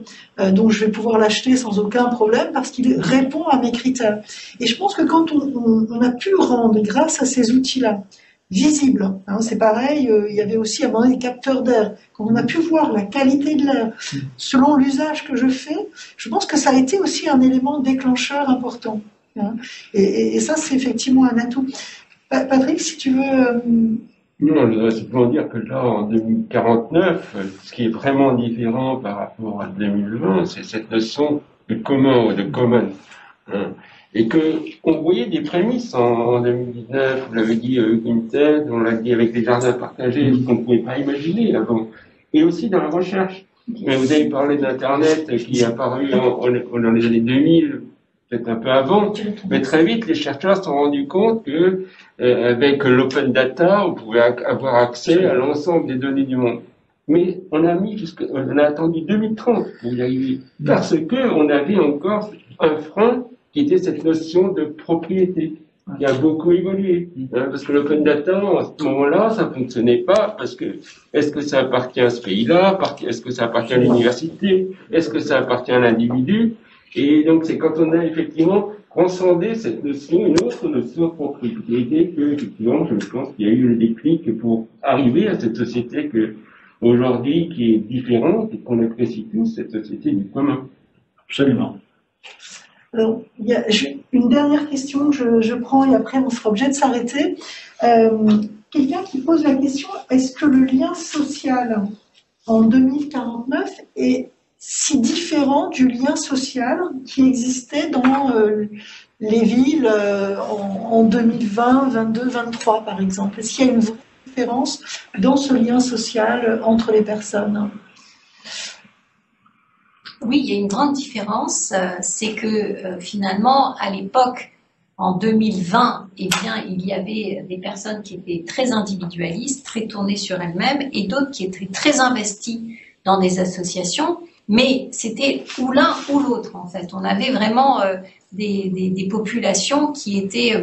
donc je vais pouvoir l'acheter sans aucun problème parce qu'il répond à mes critères. Et je pense que quand on a pu rendre, grâce à ces outils-là, visible. Hein, c'est pareil, il y avait aussi à un moment donné des capteurs d'air. Quand on a pu voir la qualité de l'air selon l'usage que je fais, je pense que ça a été aussi un élément déclencheur important. Hein, et ça, c'est effectivement un atout. Patrick, si tu veux... Non, je voudrais simplement dire que là, en 2049, ce qui est vraiment différent par rapport à 2020, c'est cette notion de commun ou de common. Hein. Et on voyait des prémices en 2019, vous l'avez dit avec Intel, on l'a dit avec les jardins partagés, ce qu'on ne pouvait pas imaginer avant. Et aussi dans la recherche. Mais vous avez parlé d'Internet qui est apparu dans les années 2000, peut-être un peu avant, mais très vite les chercheurs se sont rendus compte que avec l'open data, on pouvait avoir accès à l'ensemble des données du monde. Mais on a attendu 2030 pour y arriver, parce que on avait encore un frein qui était cette notion de propriété, qui a beaucoup évolué. Parce que l'open data, à ce moment-là, ça fonctionnait pas, parce que est-ce que ça appartient à ce pays-là, est-ce que ça appartient à l'université, est-ce que ça appartient à l'individu? Et donc c'est quand on a effectivement transcendé cette notion, une autre notion de propriété, que effectivement, je pense qu'il y a eu le déclic pour arriver à cette société aujourd'hui qui est différente et qu'on apprécie tous, cette société du commun. Absolument. Alors, il y a une dernière question que je prends et après on sera obligé de s'arrêter. Quelqu'un qui pose la question, est-ce que le lien social en 2049 est si différent du lien social qui existait dans les villes en 2020, 22, 23 par exemple? Est-ce qu'il y a une vraie différence dans ce lien social entre les personnes? Oui, il y a une grande différence, c'est que finalement, à l'époque, en 2020, eh bien, il y avait des personnes qui étaient très individualistes, très tournées sur elles-mêmes, et d'autres qui étaient très investies dans des associations, mais c'était ou l'un ou l'autre, en fait. On avait vraiment des populations qui étaient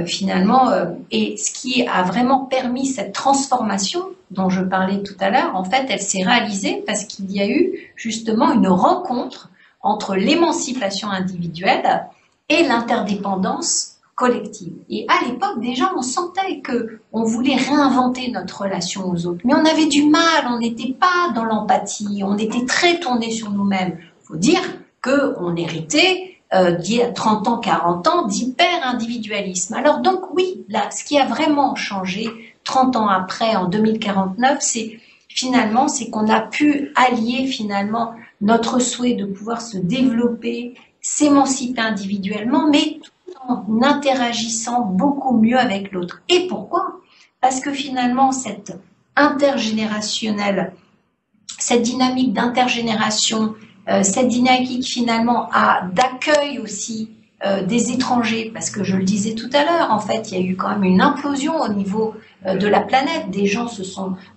finalement, et ce qui a vraiment permis cette transformation dont je parlais tout à l'heure, en fait, elle s'est réalisée parce qu'il y a eu justement une rencontre entre l'émancipation individuelle et l'interdépendance collective. Et à l'époque, déjà, on sentait que on voulait réinventer notre relation aux autres, mais on avait du mal, on n'était pas dans l'empathie, on était très tourné sur nous-mêmes. Il faut dire qu'on héritait d'il y a 30 ans, 40 ans, d'hyper-individualisme. Alors donc oui, là, ce qui a vraiment changé 30 ans après, en 2049, c'est qu'on a pu allier finalement notre souhait de pouvoir se développer, s'émanciper individuellement, mais tout en interagissant beaucoup mieux avec l'autre. Et pourquoi? Parce que finalement, cette dynamique d'intergénération, cette dynamique finalement d'accueil aussi des étrangers, parce que je le disais tout à l'heure, en fait, il y a eu quand même une implosion au niveau de la planète. Des gens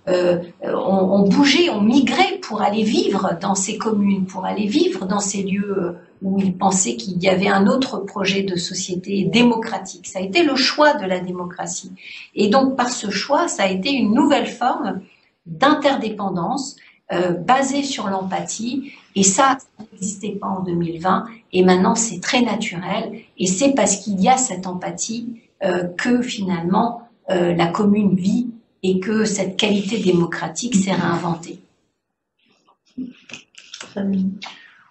ont bougé, ont migré pour aller vivre dans ces communes, pour aller vivre dans ces lieux où ils pensaient qu'il y avait un autre projet de société démocratique. Ça a été le choix de la démocratie. Et donc, par ce choix, ça a été une nouvelle forme d'interdépendance basée sur l'empathie. Et ça n'existait pas en 2020. Et maintenant, c'est très naturel. Et c'est parce qu'il y a cette empathie que finalement, la commune vit et que cette qualité démocratique s'est réinventée.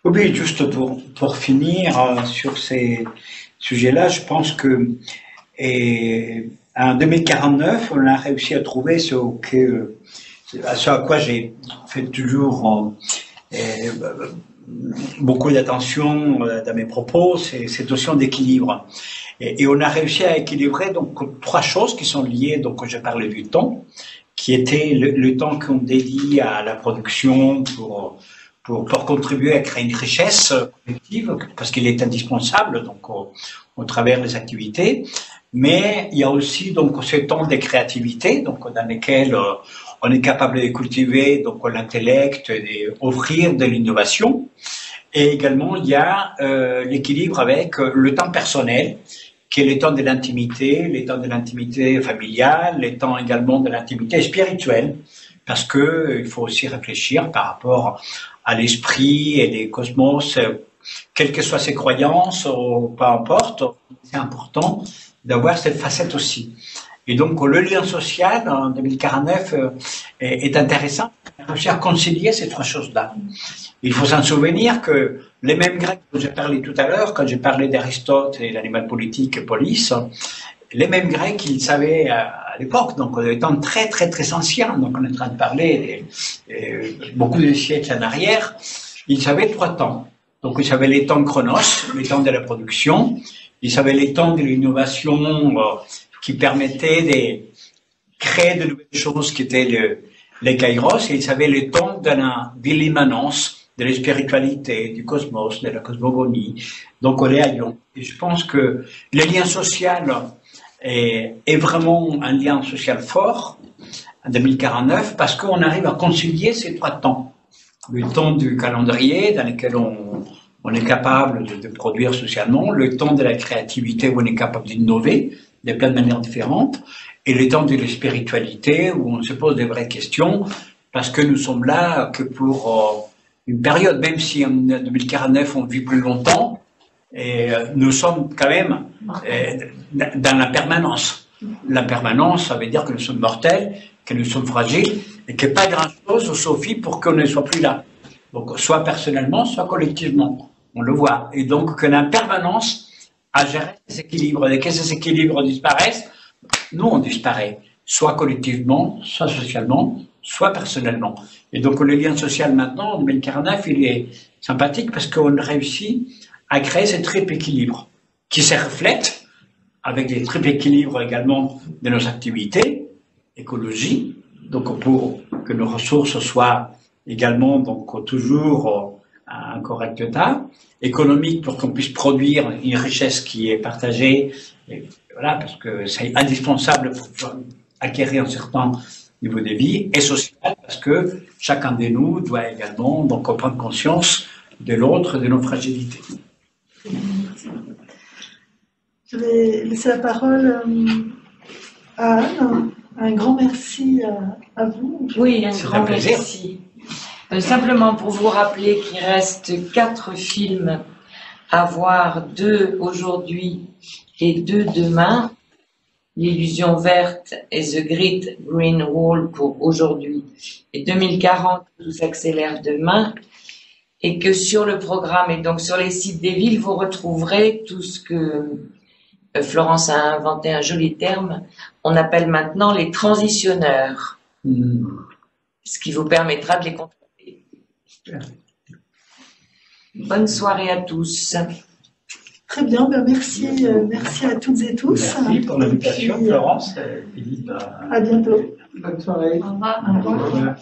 Oui, juste pour finir sur ces sujets-là, je pense que en 2049, on a réussi à trouver ce à quoi j'ai fait toujours beaucoup d'attention dans mes propos, c'est cette notion d'équilibre. Et on a réussi à équilibrer donc trois choses qui sont liées. Donc, je parlais du temps, qui était le temps qu'on dédie à la production pour contribuer à créer une richesse collective, parce qu'il est indispensable donc au travers des activités. Mais il y a aussi donc ce temps de créativité, donc dans lequel on est capable de cultiver donc l'intellect et d'offrir de l'innovation. Et également il y a l'équilibre avec le temps personnel, qui est le temps de l'intimité familiale, le temps également de l'intimité spirituelle, parce que il faut aussi réfléchir par rapport à l'esprit et les cosmos, quelles que soient ses croyances, ou peu importe, c'est important d'avoir cette facette aussi. Et donc le lien social en 2049 est intéressant, on a réussi à concilier ces trois choses-là. Il faut s'en souvenir que les mêmes Grecs dont j'ai parlé tout à l'heure, quand j'ai parlé d'Aristote et l'animal politique Polis, les mêmes Grecs, ils savaient à l'époque, donc des temps très très très anciens, donc on est en train de parler beaucoup de siècles en arrière, ils savaient trois temps. Donc ils savaient les temps chronos, les temps de la production, ils savaient les temps de l'innovation qui permettaient de créer de nouvelles choses qui étaient les kairos, et ils savaient les temps de l'immanence, de la spiritualité, du cosmos, de la cosmogonie. Donc on est à Lyon. Et je pense que le lien social est vraiment un lien social fort en 2049 parce qu'on arrive à concilier ces trois temps. Le temps du calendrier dans lequel on est capable de produire socialement, le temps de la créativité où on est capable d'innover de plein de manières différentes, et le temps de la spiritualité où on se pose des vraies questions parce que nous sommes là que pour une période, même si en 2049 on vit plus longtemps, et nous sommes quand même dans la permanence. La permanence, ça veut dire que nous sommes mortels, que nous sommes fragiles, et qu'il n'y a pas grand-chose au Sophie pour qu'on ne soit plus là. Donc, soit personnellement, soit collectivement. on le voit. Et donc, qu'on a une permanence à gérer ces équilibres. Dès que ces équilibres disparaissent, nous, on disparaît, soit collectivement, soit socialement, soit personnellement. Et donc, le lien social maintenant, en 2049, il est sympathique parce qu'on réussit à créer ce triple équilibre qui se reflète avec les triples équilibres également de nos activités, écologie, donc pour que nos ressources soient également donc toujours à un correct état, économique pour qu'on puisse produire une richesse qui est partagée, et voilà, parce que c'est indispensable pour acquérir un certain niveau de vie, et social parce que chacun de nous doit également donc prendre conscience de l'autre, de nos fragilités. Je vais laisser la parole à Anne. Un grand merci à vous. Oui, un grand merci. Simplement pour vous rappeler qu'il reste 4 films à voir, 2 aujourd'hui et 2 demain. L'illusion verte et The Great Green Wall pour aujourd'hui et 2040 tout s'accélère demain. Et que sur le programme et donc sur les sites des villes, vous retrouverez tout ce que Florence a inventé un joli terme, on appelle maintenant les transitionneurs, ce qui vous permettra de les contacter. Bonne soirée à tous. Très bien, ben merci à toutes et tous. Merci pour l'invitation, Florence. Philippe. À bientôt. Bonne soirée. Au revoir. Au revoir.